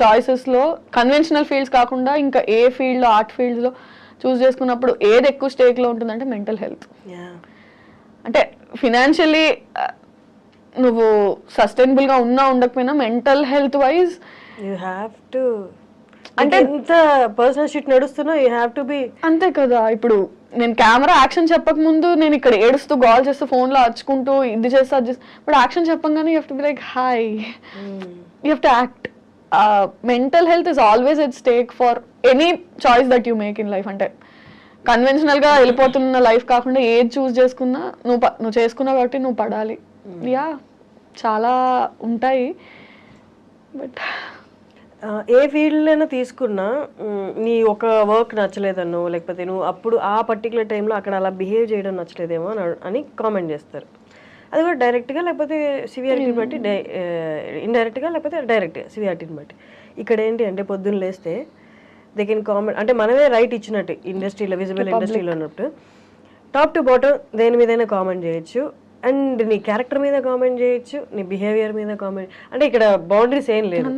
చాయిసెస్లో కన్వెన్షనల్ ఫీల్డ్స్ కాకుండా ఇంకా ఏ ఫీల్డ్లో, ఆర్ట్ ఫీల్డ్స్లో చూస్ చేసుకున్నప్పుడు ఏది ఎక్కువ స్టేక్లో ఉంటుందంటే మెంటల్ హెల్త్. అంటే ఫినాన్షియలీ నువ్వు సస్టైనబుల్గా ఉన్నా ఉండకపోయినా mental health wise you have to, అంటే ఎంత పర్సనల్ షిట్ నడుస్తున్నా యూ హ్యావ్ టు బి, అంతే కదా. ఇప్పుడు నేను కెమెరా యాక్షన్ చెప్పక ముందు నేను ఇక్కడ ఏడుస్తూ గోల్ చేస్తూ ఫోన్లో అరుచుకుంటూ ఇది చేస్తా అది చేస్తా, బట్ యాక్షన్ చెప్పంగానే you have to be like hi, you have to act. Mental health is always at stake for any choice that you make in life. అంటే కన్వెన్షనల్గా వెళ్ళిపోతున్న లైఫ్ కాకుండా ఏది చూస్ చేసుకున్నా నువ్వు చేసుకున్నావు కాబట్టి నువ్వు పడాలి. యా, చాలా ఉంటాయి. బట్ ఏ ఫీల్డ్లోనైనా తీసుకున్నా నీ ఒక వర్క్ నచ్చలేదన్నో, లేకపోతే నువ్వు అప్పుడు ఆ పర్టికులర్ టైంలో అక్కడ అలా బిహేవ్ చేయడం నచ్చలేదేమో అని కామెంట్ చేస్తారు. అది కూడా డైరెక్ట్గా లేకపోతే సివియారిటీని బట్టి, ఇండైరెక్ట్గా లేకపోతే డైరెక్ట్గా సివియారిటీని బట్టి. ఇక్కడ ఏంటి అంటే పొద్దున్న లేస్తే దే కెన్ కామెంట్, అంటే మనమే రైట్ ఇచ్చినట్టు ఇండస్ట్రీలో, విజిబుల్ ఇండస్ట్రీలో ఉన్నట్టు టాప్ టు బాటమ్ దేని మీదైనా కామెంట్ చేయొచ్చు. అండ్ నీ క్యారెక్టర్ మీద కామెంట్ చేయొచ్చు, నీ బిహేవియర్ మీద కామెంట్, అంటే ఇక్కడ బౌండరీస్ ఏం లేదు,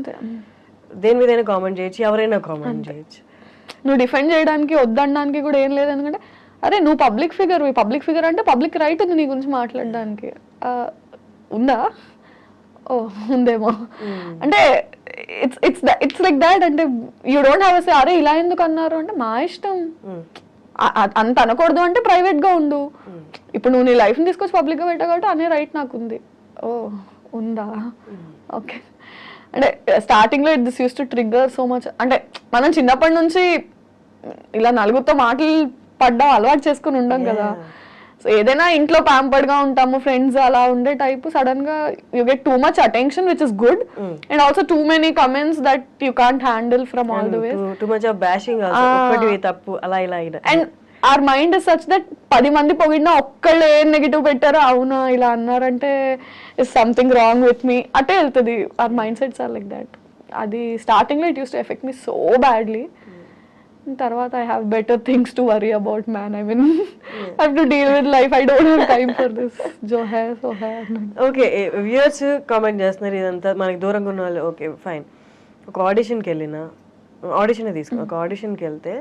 దేని మీదైనా కామెంట్ చేయొచ్చు, ఎవరైనా కామెంట్ చేయొచ్చు. నువ్వు డిఫెండ్ చేయడానికి వద్దనడానికి కూడా ఏం లేదు. ఎందుకంటే అరే నువ్వు పబ్లిక్ ఫిగర్ అంటే పబ్లిక్ రైట్ ఉంది నీ గురించి మాట్లాడడానికి. ఉందా? ఓ ఉందేమో. అంటే ఇట్స్ లైక్ దాట్. అంటే యూ డోంట్ హ్యావ్ సే అరే ఇలా ఎందుకు అన్నారు అంటే మా ఇష్టం. అంత అనకూడదు అంటే ప్రైవేట్గా ఉండు. ఇప్పుడు నువ్వు నీ లైఫ్ని తీసుకొచ్చి పబ్లిక్గా పెట్టా కాబట్టి అనే రైట్ నాకు ఉంది. ఓ ఉందా? ఓకే. అంటే స్టార్టింగ్లో this use to trigger so much. అంటే మనం చిన్నప్పటి నుంచి ఇలా నలుగురితో మాటలు పడ్డాం, అలవాటు చేసుకుని ఉండం కదా. సో ఏదైనా ఇంట్లో ప్యాంపర్డ్గా ఉంటాము, ఫ్రెండ్స్ అలా ఉండే టైప్, సడన్ గా you get too much attention which is good, and also too many comments that you can't handle from all the ways. Too much of bashing also, ఒకటి తప్పు అలా ఇలా. And our mind is such that 10 మంది పొగిడినా ఒక్కళ్ళు ఏం negative పెట్టారో అవునా ఇలా అన్నారంటే is something wrong with me అటే వెళ్తుంది. our mindsets are like that. అది స్టార్టింగ్లో it used to affect me so badly. తర్వాత I have better things to worry about, man. I mean I have to deal with life. I don't have time for this. jo hai so hai. Okay, viewers comment చేస్తున్నారు ఇదంతా మనకి దూరంగా ఉన్న వాళ్ళు. Okay fine, ఒక ఆడిషన్కి వెళ్ళినా, audition తీసుకున్నా, ఒక ఆడిషన్కి వెళ్తే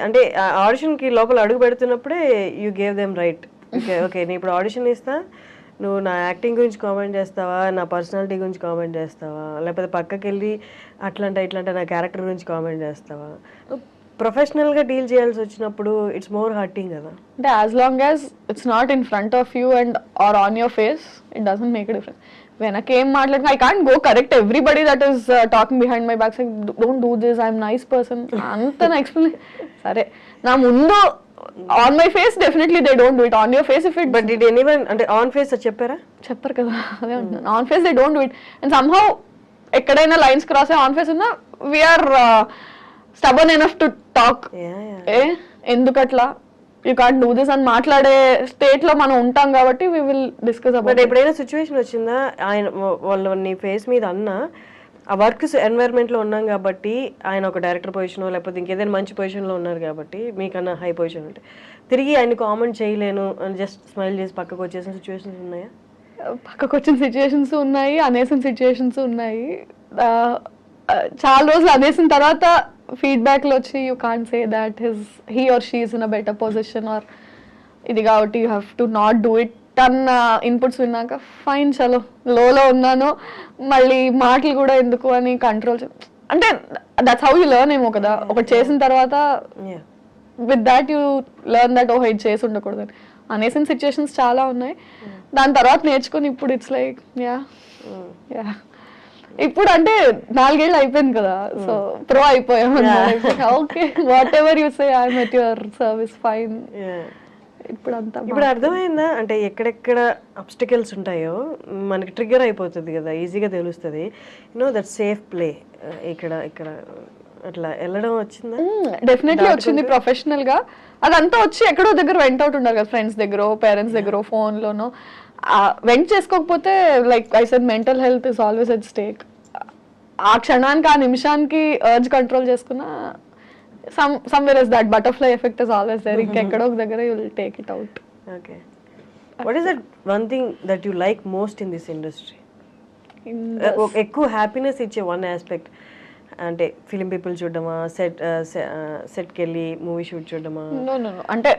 అంటే ఆడిషన్కి లోపల అడుగు పెడుతున్నప్పుడే you gave them right. Okay నేను ఇప్పుడు ఆడిషన్ ఇస్తా, నువ్వు నా యాక్టింగ్ గురించి కామెంట్ చేస్తావా, నా పర్సనాలిటీ గురించి కామెంట్ చేస్తావా, లేకపోతే పక్కకి వెళ్ళి అట్లంటే నా క్యారెక్టర్ గురించి కామెంట్ చేస్తావా. ప్రొఫెషనల్గా డీల్ చేయాల్సి వచ్చినప్పుడు ఇట్స్ మోర్ హర్టింగ్ కదా. అంటే as long as it's not in front of you and are on your face, it doesn't make a difference. వెనకేం మాట్లాడుతున్నా I can't go correct everybody that is talking behind my back, don't do this, I'm nice person అంత నా explain. సరే నా ముందు on my face definitely they don't do it, on your face if it. But did anyone అంటే on face చెప్పారా? చెప్పరు కదా, అదే అంటున్నాను. On face they don't do it. And somehow ఎక్కడైనా లైన్స్ క్రాస్ అయ్యి ఆన్ ఫేస్ ఉన్నా we're stubborn enough to talk. ఎందుకట్లా యూ కాంట్ డూ దిస్ అని మాట్లాడే స్టేట్ లో మనం ఉంటాం కాబట్టి we will discuss about it. ఎప్పుడైనా సిచ్యువేషన్ వచ్చిందా ఆయన వాళ్ళు నీ ఫేస్ మీద అన్నా ఆ వర్క్ ఎన్వైర్న్మెంట్లో ఉన్నాం కాబట్టి ఆయన ఒక డైరెక్టర్ పొజిషన్ లేకపోతే ఇంకేదైనా మంచి పొజిషన్లో ఉన్నారు కాబట్టి మీకన్నా హై పొజిషన్ ఉంటే తిరిగి ఆయన కామెంట్ చేయలేను అని జస్ట్ స్మైల్ చేసి పక్కకు వచ్చేసిన సిచ్యువేషన్స్ ఉన్నాయా? పక్కకు వచ్చిన సిచ్యుయేషన్స్ ఉన్నాయి, అనేసిన సిచ్యుయేషన్స్ ఉన్నాయి. చాలా రోజులు అనేసిన తర్వాత ఫీడ్బ్యాక్లో వచ్చి you can't say that he or she is in a better position or ఇది కాబట్టి you have to not do it అన్న ఇన్పుట్స్ విన్నాక ఫైన్ చలో లోలో ఉన్నాను, మళ్ళీ మాటలు కూడా ఎందుకు అని కంట్రోల్ అంటే దట్స్ హౌ యూ లెర్న్ ఏమో కదా. ఒకటి చేసిన తర్వాత with that you learn that ఓహో ఇది చేసి ఉండకూడదని. అనేసిన సిచ్యుయేషన్స్ చాలా ఉన్నాయి, దాని తర్వాత నేర్చుకుని ఇప్పుడు ఇట్స్ లైక్ యా. ఇప్పుడు అంటే 4 ఏళ్ళు అయిపోయింది కదా, సో ప్రో అయిపోయాం. Okay what ever you say I'm at your service fine. ఇప్పుడు అర్థమైందా అంటే ఎక్కడెక్కడ అబ్స్టికల్స్ ఉంటాయో మనకి ట్రిగ్గర్ అయిపోతుంది కదా, ఈజీగా తెలుస్తుంది. దట్ సేఫ్ ప్లే ఇక్కడ ఇక్కడ అట్లా వెళ్ళడం వచ్చిందా? డెఫినెట్లీ వచ్చింది. ప్రొఫెషనల్ గా అదంతా వచ్చి ఎక్కడో దగ్గర వెంట్ అవుట్ ఉండాలి కదా, ఫ్రెండ్స్ దగ్గర, పేరెంట్స్ దగ్గర, ఫోన్ లోనో. వెంట్ చేసుకోకపోతే like I said mental health is always at stake. ఆ క్షణానికి ఆ నిమిషానికి అర్జ్ కంట్రోల్ చేసుకున్నా somewhere is that butterfly effect is always there. ఇంకెక్కడో ఒక దగ్గర you will take it out. Okay. What is that one thing that you like most in this industry? ఎక్కువ happiness ఇచ్చే one aspect అంటే film people చూడడమా, సెట్కి వెళ్ళి movie shoot చూడడమా, అంటే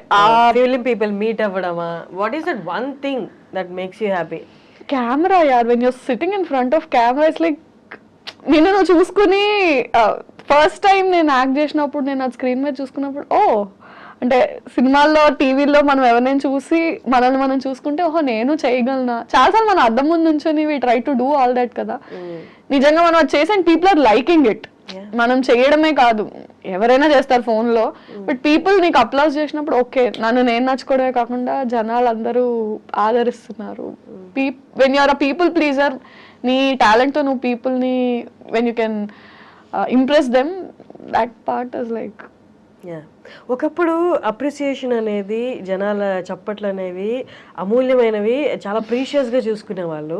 ఫిలిం పీపుల్ మీట్ అవ్వడమా? What is that one thing that makes you happy? Camera యార్. When you're sitting in front of camera it's like నిన్ను నువ్వు చూసుకుని ఫస్ట్ టైం నేను యాక్ట్ చేసినప్పుడు నేను అది స్క్రీన్ మీద చూసుకున్నప్పుడు అంటే సినిమాల్లో టీవీలో మనం ఎవరినైనా చూసి మనల్ని మనం చూసుకుంటే ఓహో నేను చేయగలనా. చాలాసార్లు మనం అద్దం ముందు నుంచొని we try to do all that కదా. నిజంగా మనం అది చేసి and people are liking it. మనం చేయడమే కాదు, ఎవరైనా చేస్తారు ఫోన్ లో, బట్ పీపుల్ నీకు అప్లాస్ చేసినప్పుడు ఓకే నన్ను నేను నచ్చుకోవడమే కాకుండా జనాలు అందరూ ఆదరిస్తున్నారు. When you're a people pleaser, నీ టాలెంట్ తో నువ్వు పీపుల్ ని when you can impress them, that part is like. ఒకప్పుడు అప్రిసియేషన్ అనేది, జనాల చప్పట్లు అనేవి అమూల్యమైనవి, చాలా ప్రీషియస్గా చూసుకునే వాళ్ళు.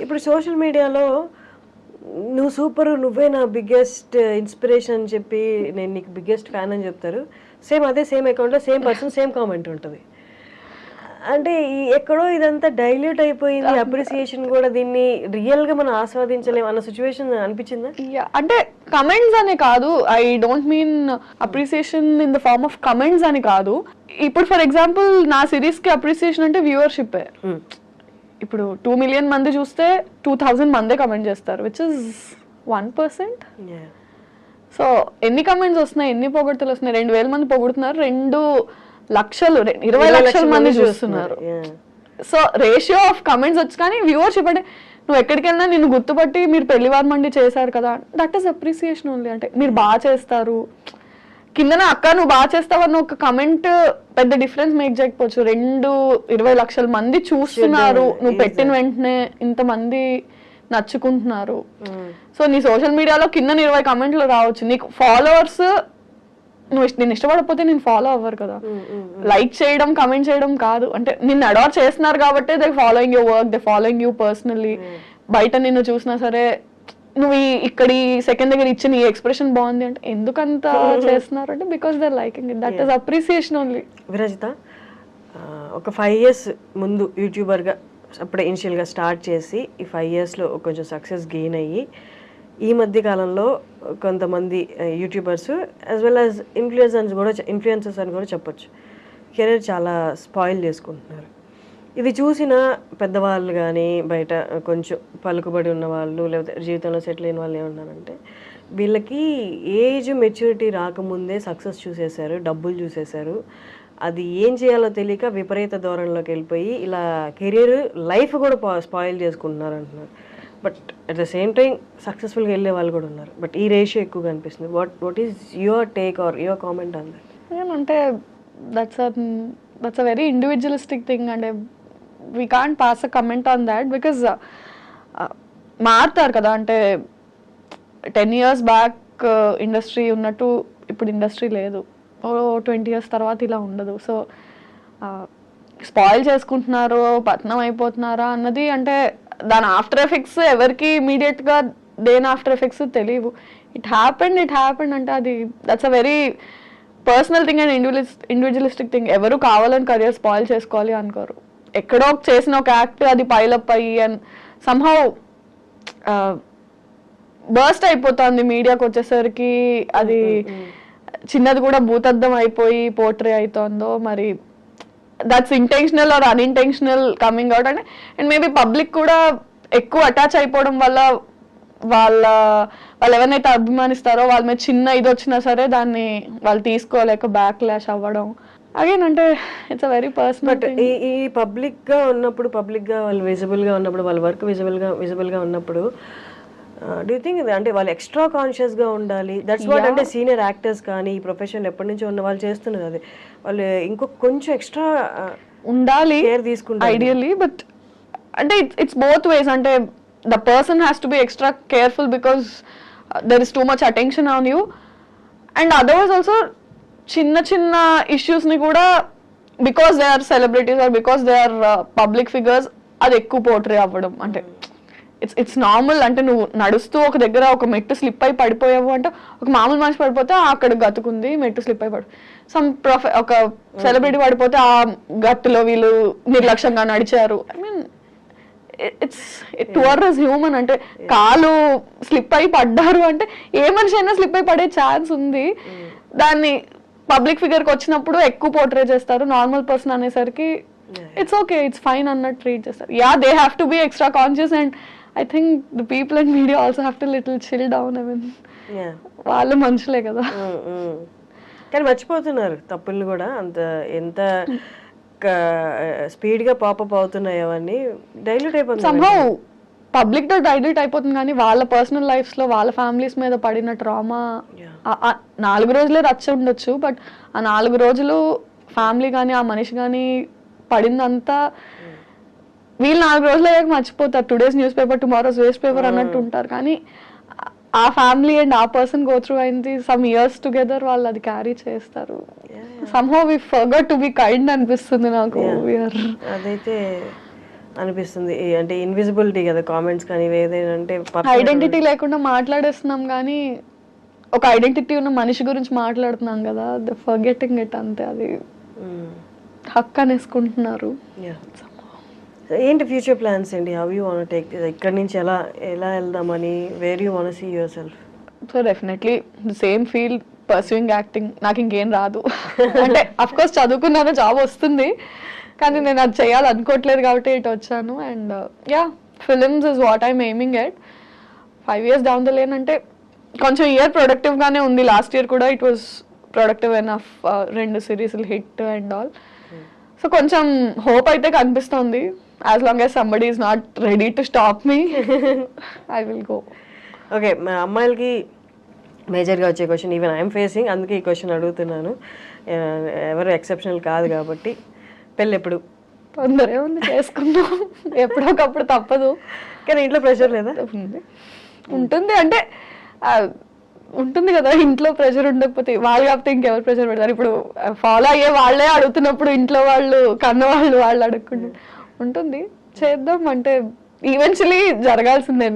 ఇప్పుడు సోషల్ మీడియాలో నువ్వు సూపర్, నువ్వే నా బిగ్గెస్ట్ ఇన్స్పిరేషన్ అని చెప్పి నేను నీకు బిగ్గెస్ట్ ఫ్యాన్ అని చెప్తారు. అదే సేమ్ అకౌంట్లో సేమ్ పర్సన్ సేమ్ కామెంట్ ఉంటుంది. అంటే ఎక్కడో ఇదంతా డైల్యూట్ అయిపోయింది అప్రిసియేషన్ కూడా, దీన్ని రియల్ గా మనం ఆస్వాదించలేము అన్న సిచ్యువేషన్ అనిపించిందా? అంటే కమెంట్స్ అని కాదు, I don't mean appreciation in the form of comments అని కాదు. ఇప్పుడు ఫర్ ఎగ్జాంపుల్ నా సిరీస్ కి అప్రిసియేషన్ అంటే వ్యూవర్షిప్. ఇప్పుడు 2 million మంది చూస్తే 2000 మందే కమెంట్ చేస్తారు, విచ్ ఇస్ 1%. సో ఎన్ని కమెంట్స్ వస్తున్నాయి, ఎన్ని పొగడ్తలు వస్తున్నాయి? 2000 మంది పొగుడుతున్నారు, 2 లక్షలు 20 లక్షల మంది చూస్తున్నారు. సో రేషియో ఆఫ్ కమెంట్స్ వచ్చి, కానీ వ్యూవర్షిప్ అంటే నువ్వు ఎక్కడికి వెళ్ళినా నిన్ను గుర్తుపట్టి మీరు పెళ్లివారు మండి చేశారు కదా, దట్ ఈస్ అప్రిసియేషన్ ఓన్లీ. అంటే మీరు బాగా చేస్తారు, కిందన అక్క నువ్వు బాగా చేస్తావు అన్న ఒక కమెంట్ పెద్ద డిఫరెన్స్ మేక్ చేయకపోవచ్చు. 20 లక్షల మంది చూస్తున్నారు, నువ్వు పెట్టిన వెంటనే ఇంతమంది నచ్చుకుంటున్నారు. సో నీ సోషల్ మీడియాలో కింద 20 కమెంట్లు రావచ్చు, నీకు ఫాలోవర్స్ నేను ఇష్టపడకపోతే నేను ఫాలో అవ్వరు కదా. లైక్ చేయడం, కమెంట్ చేయడం కాదు, అంటే నిన్ను అడార్ చేస్తున్నారు కాబట్టి they following your work, they following you personally. బయట నిన్ను చూసినా సరే నువ్వు ఇక్కడ సెకండ్ దగ్గర ఇచ్చిన ఈ ఎక్స్ప్రెషన్ బాగుంది అంటే ఎందుకంత చేస్తున్నారు అంటే because they liking it, that is appreciation only. Virajitha, ఒక 5 years ముందు యూట్యూబర్గా అప్పుడే ఇనిషియల్గా స్టార్ట్ చేసి ఈ 5 yearsలో కొంచెం సక్సెస్ గెయిన్ అయ్యి ఈ మధ్య కాలంలో కొంతమంది YouTubers as well as influencers అని కూడా చెప్పొచ్చు, కెరీర్ చాలా స్పాయిల్ చేసుకుంటున్నారు. ఇది చూసిన పెద్దవాళ్ళు కానీ బయట కొంచెం పలుకుబడి ఉన్న వాళ్ళు లేకపోతే జీవితంలో సెటిల్ అయిన వాళ్ళు ఏమన్నారంటే, వీళ్ళకి ఏజ్ మెచ్యూరిటీ రాకముందే సక్సెస్ చూసేశారు, డబ్బులు చూసేశారు, అది ఏం చేయాలో తెలియక విపరీత ధోరణిలోకి వెళ్ళిపోయి ఇలా కెరీర్ లైఫ్ కూడా స్పాయిల్ చేసుకుంటున్నారు అంటున్నారు. But at the same time సక్సెస్ఫుల్గా వెళ్ళే వాళ్ళు కూడా ఉన్నారు. బట్ ఈ రేషియో ఎక్కువగా అనిపిస్తుంది. What is your take or your comment on that? అంటే that's a very individualistic thing, అంటే we can't pass a comment on that because మారుతారు కదా. అంటే 10 years బ్యాక్ ఇండస్ట్రీ ఉన్నట్టు ఇప్పుడు ఇండస్ట్రీ లేదు, 20 years తర్వాత ఇలా ఉండదు. సో స్పాయిల్ చేసుకుంటున్నారు, పతనం అయిపోతున్నారా అన్నది అంటే దాని ఆఫ్టర్ ఎఫెక్ట్స్ ఎవరికి ఇమీడియట్గా దేని ఆఫ్టర్ ఎఫెక్ట్స్ తెలియవు. ఇట్ హ్యాపెండ్ అంటే అది that's a very personal thing and individualistic thing. ఎవరు కావాలని కెరియర్ స్పాయిల్ చేసుకోవాలి అనుకోరు. ఎక్కడో చేసిన ఒక యాక్ట్ అది పైలప్ అయ్యి అండ్ సమ్హౌ బర్స్ట్ అయిపోతుంది మీడియాకి వచ్చేసరికి. అది చిన్నది కూడా భూతద్దం అయిపోయి పోర్ట్రే అవుతుందో మరి that's intentional or unintentional coming out. And maybe public కూడా ఎక్కువ అటాచ్ అయిపోవడం వల్ల వాళ్ళు ఎవరినైతే అభిమానిస్తారో వాళ్ళ మీద చిన్న ఇది వచ్చినా సరే దాన్ని వాళ్ళు తీసుకోలేక బ్యాక్ లాష్ అవ్వడం అగైన్ అంటే it's a very personal. But ఈ పబ్లిక్ గా ఉన్నప్పుడు, పబ్లిక్ గా వాళ్ళు విజిబుల్ గా ఉన్నప్పుడు, వాళ్ళ వర్క్ విజిబుల్ గా ఉన్నప్పుడు డూ యూ థింక్ అంటే వాళ్ళు ఎక్స్ట్రా కాన్షియస్ గా ఉండాలి? దట్స్ వాట్ అంటే సీనియర్ యాక్టర్స్ కానీ ఈ ప్రొఫెషన్ ఎప్పటి నుంచో ఉన్న వాళ్ళు చేస్తున్నారు. అది వాళ్ళు ఇంకొక కొంచెం ఎక్స్ట్రా ఉండాలి కేర్ తీసుకుంటారు ఐడియల్లీ. బట్ అంటే ఇట్స్ బోత్ వేస్. అంటే the person has to be extra careful because there is too much attention on you, and otherwise also chinna issues ni kuda because they are celebrities or because they are public figures adi ekku portray avvadam ante it's normal. అంటే నువ్వు నడుస్తూ ఒక దగ్గర ఒక మెట్టు slip అయి పడిపోయావు అంటే ఒక మామూలు మనిషి పడిపోతే అక్కడ గతుకుంది మెట్టు స్లిప్ అయి ఒక సెలబ్రిటీ పడిపోతే ఆ గట్టులో వీళ్ళు నిర్లక్ష్యంగా నడిచారు. I mean tours human. అంటే కాలు స్లిప్ అయి పడ్డారు అంటే ఏ మనిషి అయినా స్లిప్ అయి పడే ఛాన్స్ ఉంది. దాన్ని పబ్లిక్ ఫిగర్కి వచ్చినప్పుడు ఎక్కువ పోర్ట్రే చేస్తారు. నార్మల్ పర్సన్ అనేసరికి ఇట్స్ ఓకే, ఇట్స్ ఫైన్ అన్నట్టు ట్రీట్ చేస్తారు. Yeah, they have to be extra conscious and I think the people and media also have to little chill down. I mean వాళ్ళు మనుషులే కదా. కానీ మర్చిపోతున్నారు తప్పుల్ని కూడా. అంత ఎంత స్పీడ్ గా పాపప్ అవుతున్నాయి అవన్నీ డైల్యూట్ అయిపోతుంది. సమ్హౌ పబ్లిక్ తో డైల్యూట్ అయిపోతుంది కానీ వాళ్ళ పర్సనల్ లైఫ్స్ లో వాళ్ళ ఫ్యామిలీస్ మీద పడిన ట్రామా 4 రోజులే రచ్చ ఉండొచ్చు. బట్ ఆ 4 రోజులు ఫ్యామిలీ కానీ ఆ మనిషి కానీ పడిందంతా వీళ్ళు 4 రోజులు అయ్యాక మర్చిపోతారు. Today's newspaper tomorrow's waste paper అన్నట్టు ఉంటారు. కానీ ఆ ఫ్యామిలీ అండ్ ఆ పర్సన్ గో త్రూ అయింది సమ్ ఇయర్స్ టుగెదర్, వాళ్ళు అది క్యారీ చేస్తారు. Somehow we forgot to be kind అనిపిస్తుంది నాకు. అదైతే అనిపిస్తుంది. అంటే ఇన్విజిబిలిటీ కదా కామెంట్స్ కానీ ఏదైనా అంటే ఐడెంటిటీ లేకుండా మాట్లాడేస్తున్నాం కానీ ఒక ఐడెంటిటీ ఉన్న మనిషి గురించి మాట్లాడుతున్నాం కదా, ద ఫర్గెటింగ్ ఇట్ అంతే. అది హక్ అనేసుకుంటున్నారు. ఏంటి ఫ్యూచర్ ప్లాన్స్ అండి? హౌ యూ వాంట్ టేక్ ఇక్కడ నుంచి ఎలా వెళ్దామని, where you want see yourself? So definitely the same field, pursuing acting. నాకు ఇంకేం రాదు. అంటే అఫ్ కోర్స్ చదువుకున్నాను, జాబ్ వస్తుంది, కానీ నేను అది చేయాలనుకోవట్లేదు కాబట్టి ఇటు వచ్చాను. And yeah, films is what I'm aiming at. 5 years down the lane అంటే కొంచెం ఇయర్ ప్రొడక్టివ్గానే ఉంది. లాస్ట్ ఇయర్ కూడా ఇట్ వాస్ ప్రొడక్టివ్ ఎనఫ్. 2 సిరీస్లు హిట్ అండ్ ఆల్. సో కొంచెం హోప్ అయితే కనిపిస్తుంది. As long as somebody is not ready to stop me, I will go. Okay, మా అమ్మాయిలకి మేజర్గా వచ్చే క్వశ్చన్ ఈవెన్ ఐఎమ్ ఫేసింగ్, అందుకే ఈ క్వశ్చన్ అడుగుతున్నాను. ఎవరు ఎక్సెప్షనల్ కాదు కాబట్టి. పెళ్ళి ఎప్పుడు? తొందరగా ఉంది, చేసుకుందాం ఎప్పుడొకప్పుడు, తప్పదు. కానీ ఇంట్లో ప్రెషర్ లేదా? ఉంటుంది. అంటే ఉంటుంది కదా, ఇంట్లో ప్రెషర్ ఉండకపోతే వాళ్ళు కాకపోతే ఇంకెవరు ప్రెషర్ పెడతారు? ఇప్పుడు ఫాలో అయ్యే వాళ్ళే అడుగుతున్నప్పుడు ఇంట్లో వాళ్ళు కన్నవాళ్ళు అడుగుకుంటు ఉంటుంది. చేద్దాం అంటే ఈవెన్చువలీ జరగాల్సిందే.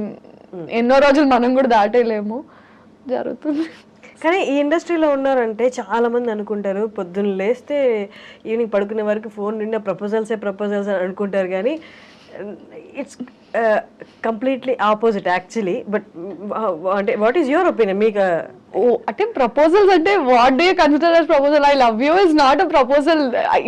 ఎన్నో రోజులు మనం కూడా దాటేయలేము, జరుగుతుంది. కానీ ఈ ఇండస్ట్రీలో ఉన్నారంటే చాలా మంది అనుకుంటారు పొద్దున్న లేస్తే ఈవినింగ్ పడుకునే వరకు ఫోన్ నిండా ప్రపోజల్స్ అని అనుకుంటారు. కానీ it's completely opposite actually. But అంటే వాట్ ఈస్ యువర్ ఒపీనియన్? మీకు అంటే ప్రపోజల్స్ అంటే what do you consider as proposal? I love you is not a proposal.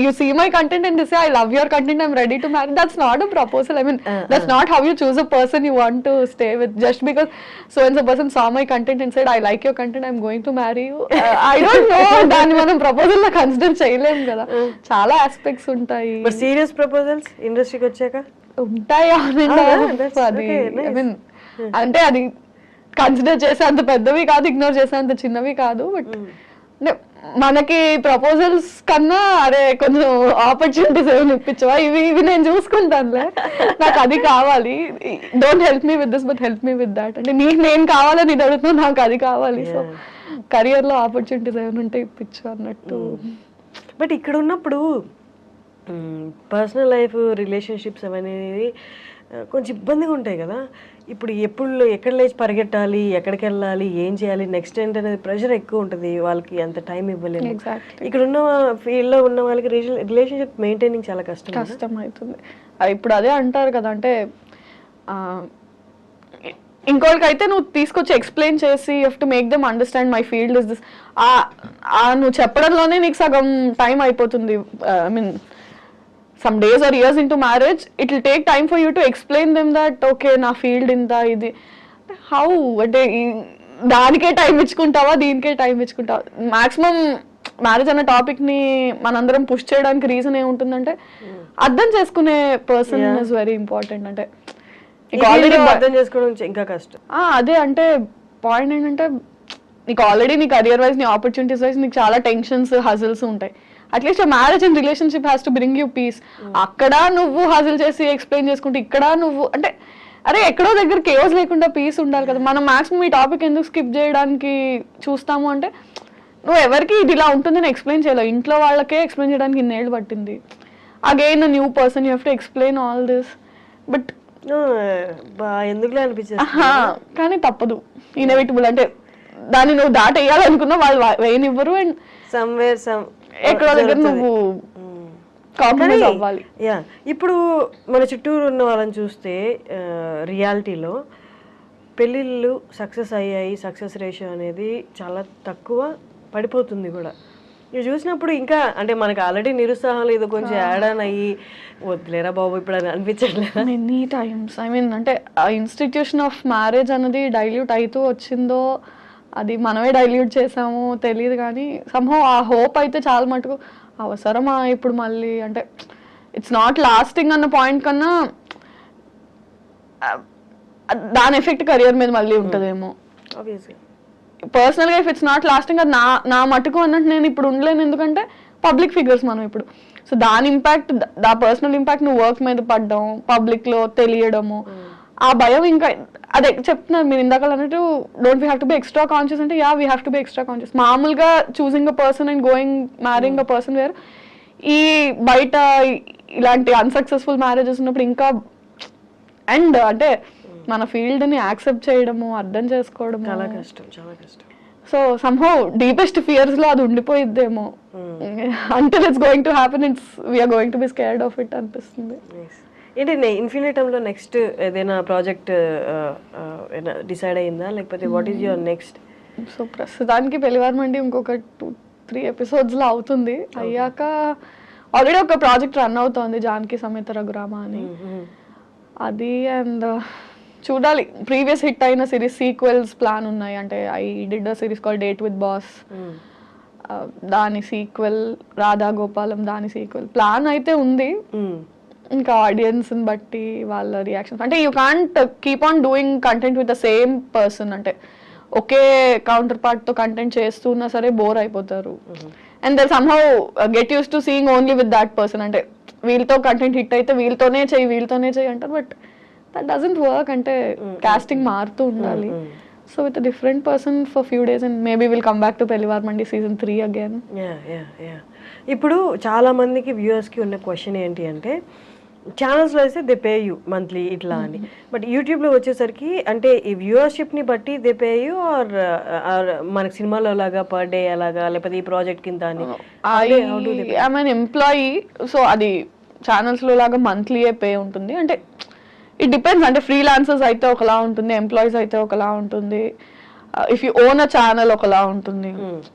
You see my content and say I love your content, I'm ready to marry. That's not a proposal. I mean that's not how you choose a person you want to stay with. Just because so and so person saw my content and said I like your content, I'm going to marry you. I don't know. దాన్ని మనం proposal లా consider చేయలేము కదా, చాలా aspects ఉంటాయి. But serious proposals ఇండస్ట్రీకి వచ్చాక ఉంటాయి. అది ఐ మీన్ అంటే అది కన్సిడర్ చేసే అంత పెద్దవి కాదు, ఇగ్నోర్ చేసే అంత చిన్నవి కాదు. బట్ మనకి ప్రపోజల్స్ కన్నా అరే కొంచెం ఆపర్చునిటీస్ ఏమైనా ఇప్పించవా, ఇవి నేను చూసుకుంటానులే, నాకు అది కావాలి, don't help me with this but help me with that. అంటే నీకు నేను కావాలని ఇది అడుగుతున్నా, నాకు అది కావాలి. సో కెరియర్లో ఆపర్చునిటీస్ ఏమైనా ఉంటే ఇప్పించు అన్నట్టు. బట్ ఇక్కడ ఉన్నప్పుడు పర్సనల్ లైఫ్, రిలేషన్షిప్స్ అనేది కొంచెం ఇబ్బందిగా ఉంటాయి కదా. ఇప్పుడు ఎక్కడ లేచి పరిగెట్టాలి, ఎక్కడికి వెళ్ళాలి, ఏం చేయాలి, నెక్స్ట్ ఏంటనేది ప్రెషర్ ఎక్కువ ఉంటుంది వాళ్ళకి, అంత టైం ఇవ్వలేము. ఇక్కడ ఉన్న ఫీల్డ్లో ఉన్న వాళ్ళకి రిలేషన్షిప్ మెయింటైనింగ్ చాలా కష్టం అవుతుంది. ఇప్పుడు అదే అంటారు కదా, అంటే ఇంకోళ్ళకైతే నువ్వు తీసుకొచ్చి ఎక్స్ప్లెయిన్ చేసి you have to make them understand my field is this, నువ్వు చెప్పడంలోనే నీకు సగం టైం అయిపోతుంది. I mean some days or years into marriage, it will take time for you to explain them that okay na field inta idi how ante danike time ichukuntawa deenike time ichukuntawa. maximum marriage అనే topic ని మనందరం push చేయడానికి reason ఏముంటుందంటే అర్థం చేసుకునే person is very important. అంటే already అర్థం చేసుకోవడం ఇంకా కష్టం. అదే అంటే పాయింట్ ఏంటంటే నీకు ఆల్రెడీ నీ కెరియర్ వైజ్ నీ ఆపర్చునిటీస్ వైజ్ నీకు చాలా టెన్షన్స్ హజిల్స్ ఉంటాయి. At least marriage and relationship has to bring you peace. అక్కడ నువ్వు హాజిల్ చేసి ఎక్స్ప్లెయిన్ చేసుకుంటే ఇక్కడ నువ్వు అంటే అరే ఎక్కడో దగ్గర కేవస్ లేకుండా పీస్ ఉండాలి కదా. మనం మాక్సిమం ఈ టాపిక్ ఎందుకు స్కిప్ చేయడానికి చూస్తాము అంటే నువ్వు ఎవరికి ఇది ఇలా ఉంటుందని ఎక్స్ప్లెయిన్ చేయలేవు. ఇంట్లో వాళ్ళకే ఎక్స్ప్లెయిన్ చేయడానికి ఇన్నేళ్ళు పట్టింది. Again new person you have to explain all this. But ఎందుకులే అనిపించింది, కానీ తప్పదు, ఇన్ఎవిటబుల్. అంటే దాన్ని నువ్వు దాటేయాలనుకున్నా వాళ్ళు వేయనివ్వరు. అండ్ ఎక్కడో దగ్గర నువ్వు కాంప్రమైజ్ అవ్వాలి. ఇప్పుడు మన చుట్టూరు ఉన్న వాళ్ళని చూస్తే రియాలిటీలో పెళ్ళిళ్ళు సక్సెస్ అయ్యాయి, సక్సెస్ రేషియో అనేది చాలా తక్కువ పడిపోతుంది కూడా. ఇవి చూసినప్పుడు ఇంకా అంటే మనకు ఆల్రెడీ నిరుత్సాహం లేదు, కొంచెం యాడ్ ఆన్ అయ్యి వద్దులేరా బాబు ఇప్పుడు అని అనిపించట్లేదు మెనీ టైమ్స్. ఐ మీన్ అంటే ఆ ఇన్స్టిట్యూషన్ ఆఫ్ మ్యారేజ్ అనేది డైల్యూట్ అవుతూ వచ్చిందో అది మనమే డైల్యూట్ చేసాము తెలియదు, కానీ సంహౌ ఆ హోప్ అయితే చాలా మటుకు అవసరమా ఇప్పుడు మళ్ళీ అంటే ఇట్స్ నాట్ లాస్టింగ్ అన్న పాయింట్ కన్నా దాని ఎఫెక్ట్ కెరియర్ మీద మళ్ళీ ఉంటుందేమో. పర్సనల్గా ఇఫ్ ఇట్స్ నాట్ లాస్టింగ్ అది నా మటుకు అన్నట్టు నేను ఇప్పుడు ఉండలేను, ఎందుకంటే పబ్లిక్ ఫిగర్స్ మనం ఇప్పుడు. సో దాని ఇంపాక్ట్, దా పర్సనల్ ఇంపాక్ట్ నువ్వు వర్క్ మీద పడ్డం, పబ్లిక్లో తెలియడము, ఆ భయం ఇంకా అదే చెప్తున్నారు మీరు ఇందాక అన్నట్టు don't we have to be extra conscious అంటే yeah we have to be extra conscious. మామూలుగా choosing a person and marrying a person వేరు. ఈ బయట ఇలాంటి అన్సక్సెస్ఫుల్ మ్యారేజెస్ ఉన్నప్పుడు ఇంకా అండ్ అంటే మన ఫీల్డ్ని యాక్సెప్ట్ చేయడము, అర్థం చేసుకోవడము చాలా కష్టం, చాలా కష్టం. సో సమ్హౌ డీపెస్ట్ ఫియర్స్లో అది ఉండిపోయిద్దేమో. Until it's going to happen it's we're going to be scared of it అనిపిస్తుంది. ఏంటి ఇన్ఫినిటంలో నెక్స్ట్ ఏదైనా ప్రాజెక్ట్ డిసైడ్ అయిందా, లేకపోతే what is your next? So ప్రస్తుతానికి పెళ్లివారమండి ఇంకొక 2-3 ఎపిసోడ్స్లో అవుతుంది. అయ్యాక ఆల్రెడీ ఒక ప్రాజెక్ట్ రన్ అవుతోంది, జానకి సమేత రఘురామ అని. అది అండ్ చూడాలి, ప్రీవియస్ హిట్ అయిన సిరీస్ సీక్వెల్స్ ప్లాన్ ఉన్నాయి. అంటే I did a series call date with boss, దాని సీక్వెల్ రాధా గోపాలం, దాని సీక్వెల్ ప్లాన్ అయితే ఉంది. ఇంకా ఆడియన్స్ని బట్టి వాళ్ళ రియాక్షన్స్, అంటే you can't keep on doing content with the same person. అంటే ఒకే కౌంటర్ పార్ట్తో కంటెంట్ చేస్తున్నా సరే బోర్ అయిపోతారు. And they somehow get used to seeing only with that person. అంటే వీళ్ళతో కంటెంట్ హిట్ అయితే వీళ్ళతోనే చెయ్యి అంటారు, బట్ దట్ డజంట్ వర్క్. అంటే కాస్టింగ్ మారుతూ ఉండాలి. So with different person for few days and maybe will come back to Pellivaramandi season 3 again. ఇప్పుడు చాలా మందికి వ్యూవర్స్కి ఉన్న క్వశ్చన్ ఏంటి అంటే, ఛానల్స్లో అయితే దే పే యూ మంత్లీ ఇట్లా అని, బట్ యూట్యూబ్లో వచ్చేసరికి అంటే ఈ వ్యూవర్షిప్ని బట్టి దే పే యూ ఆర్ మనకి సినిమాలో లాగా పర్ డే అలాగా, లేకపోతే ఈ ప్రాజెక్ట్ కింద అని? ఐఎమ్ అన్ ఎంప్లాయీ, సో అది ఛానల్స్లో లాగా మంత్లీయే పే ఉంటుంది. అంటే ఇట్ డిపెండ్స్, అంటే ఫ్రీలాన్సర్స్ అయితే ఒకలా ఉంటుంది, ఎంప్లాయీస్ అయితే ఒకలా ఉంటుంది, if you own a channel ఒకలా ఉంటుంది.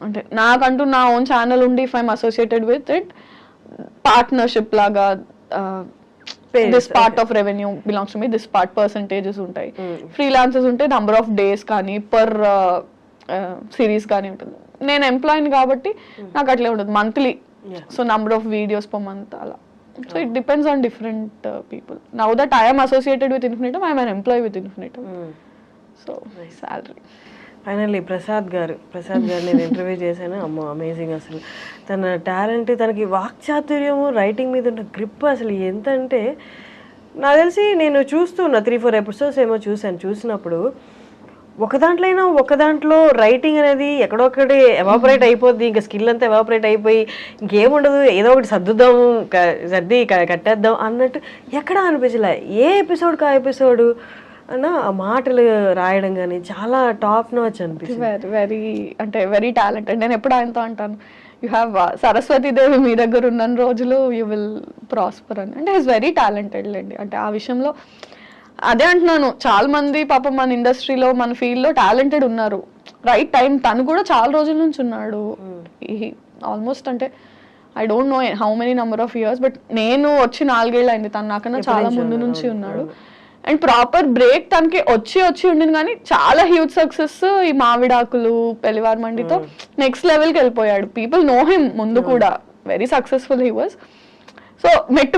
అంటే నాకంటూ నా ఓన్ ఛానల్ ఉండి if I'm associated with it partnership లాగా this part of revenue belongs to me, this part percentages ఉంటాయి. ఫ్రీలాన్సర్స్ ఉంటే నంబర్ ఆఫ్ డేస్ కానీ పర్ సిరీస్ కానీ ఉంటుంది. నేను ఎంప్లాయీని కాబట్టి నాకు అట్లే ఉంటుంది monthly, so number of videos per month అలా. So it depends on different people. Now that I am associated with Infinitum, I am an employee with Infinitum. So salary. Finally Prasad గారు నేను ఇంటర్వ్యూ చేశాను. అమ్మో అమేజింగ్, అసలు తన talent, తనకి వాక్చాతుర్యము, writing మీద ఉన్న గ్రిప్ అసలు ఎంత అంటే, నాకు తెలిసి నేను చూస్తున్నా 3-4 ఎపిసోడ్స్ ఏమో చూసినప్పుడు ఒక దాంట్లో రైటింగ్ అనేది ఎక్కడొక్కడి ఎవాపరేట్ అయిపోద్ది, ఇంకా స్కిల్ అంతా ఎవాపరేట్ అయిపోయి ఇంకేముండదు, ఏదో ఒకటి సర్దుదాము సర్ది కట్టేద్దాం అన్నట్టు ఎక్కడా అనిపించలే. ఏ ఎపిసోడ్కి ఆ ఎపిసోడ్ అన్న ఆ మాటలు రాయడం కానీ చాలా టాప్ నాచ్ అనిపించింది. వెరీ అంటే వెరీ టాలెంటెడ్. నేను ఎప్పుడు ఆయనతో అంటాను, యూ హ్యావ్ సరస్వతి దేవి మీ దగ్గర ఉన్న రోజులు యూ విల్ ప్రాస్పర్ అని. అంటే ఈజ్ వెరీ టాలెంటెడ్ లేండి. అంటే ఆ విషయంలో అదే అంటున్నాను, చాలా మంది పాపం మన ఇండస్ట్రీలో మన ఫీల్డ్లో టాలెంటెడ్ ఉన్నారు. రైట్ టైం తను కూడా చాలా రోజుల నుంచి ఉన్నాడు. ఆల్మోస్ట్ అంటే I don't know how many number of years, but నేను వచ్చి 4 ఏళ్ళు అయింది, తను నాకన్నా చాలా ముందు నుంచి ఉన్నాడు. అండ్ ప్రాపర్ బ్రేక్ తనకి వచ్చి ఉండింది, కానీ చాలా హ్యూజ్ సక్సెస్ ఈ మావిడాకులు పెళ్లివార్ మండితో నెక్స్ట్ లెవెల్కి వెళ్ళిపోయాడు. పీపుల్ నో హిమ్ ముందు కూడా, very successful he was. So మెట్టు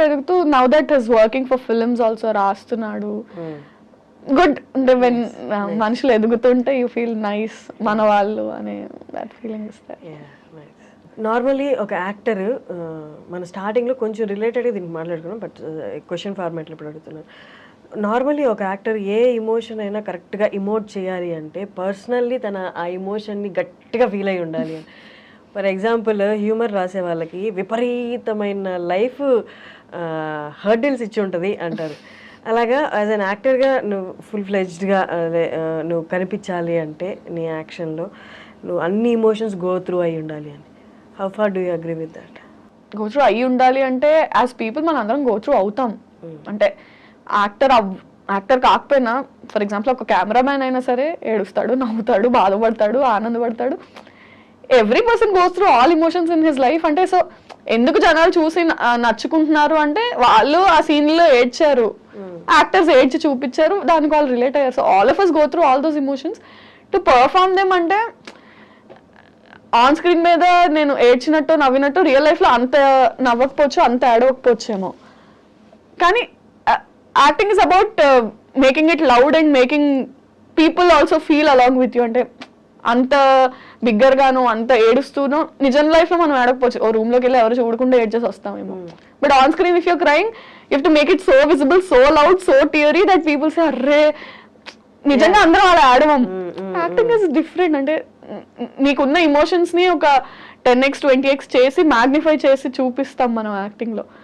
ఎదుగుతూ now that is working for films also, రాస్తున్నాడు. గుడ్. అంటే వెన్ మనుషులు ఎదుగుతుంటే యూ ఫీల్ నైస్, మన వాళ్ళు అనే దట్ ఫీలింగ్ ఇస్తారు. నార్మలీ ఒక యాక్టర్ మన స్టార్టింగ్లో కొంచెం రిలేటెడ్గా దీనికి మాట్లాడుకున్నాం, బట్ క్వశ్చన్ ఫార్మాట్లో ఇప్పుడు అడుగుతున్నాను. నార్మలీ ఒక యాక్టర్ ఏ ఇమోషన్ అయినా కరెక్ట్గా ఇమోట్ చేయాలి అంటే పర్సనల్లీ తన ఆ ఇమోషన్ని గట్టిగా ఫీల్ అయి ఉండాలి అని. ఫర్ ఎగ్జాంపుల్ హ్యూమర్ రాసే వాళ్ళకి విపరీతమైన లైఫ్ హర్డిల్స్ ఇచ్చి ఉంటుంది అంటారు. అలాగా యాజ్ అన్ యాక్టర్గా నువ్వు ఫుల్ ఫ్లెడ్జ్డ్గా నువ్వు కనిపించాలి అంటే నీ యాక్షన్లో నువ్వు అన్ని ఇమోషన్స్ గో త్రూ అయి ఉండాలి అని. How far do you agree with that? Go through అయ్యి ఉండాలి అంటే యాజ్ పీపుల్ మనం అందరం గో త్రూ అవుతాం. అంటే యాక్టర్ కాకపోయినా, ఫర్ ఎగ్జాంపుల్ ఒక కెమెరామ్యాన్ అయినా సరే ఏడుస్తాడు, నవ్వుతాడు, బాధపడతాడు, ఆనందపడతాడు. Every person goes through all emotions in his life. అంటే సో ఎందుకు జనాలు చూసి నచ్చుకుంటున్నారు అంటే వాళ్ళు ఆ సీన్ లో ఏడ్చారు, యాక్టర్స్ ఏడ్చి చూపించారు, దానికి వాళ్ళు రిలేట్ అయ్యారు. So all of us go through all those emotions to perform them. అంటే ఆన్ స్క్రీన్ మీద నేను ఏడ్చినట్టు నవ్వినట్టు రియల్ లైఫ్ లో అంత నవ్వకపోవచ్చు, అంత ఏడవకపోవచ్చేమో, కానీ acting is about making it loud and making people also feel along with you. అంటే అంత బిగ్గర్ గాను అంత ఏడుస్తూనో నిజం లైఫ్ లో మనం ఏడకపోవచ్చు, ఓ రూమ్ లోకి వెళ్ళి ఎవరు చూడకుండా ఏడ్చేసి వస్తామేమో. But on screen if you're crying you have to make it so visible, so loud, so teary that people say అర్రే నిజంగా అందరం అలా ఆడవం. Acting is different. అంటే నీకున్న ఇమోషన్స్ ని ఒక 10x 20x చేసి మ్యాగ్నిఫై చేసి చూపిస్తాం మనం యాక్టింగ్ లో.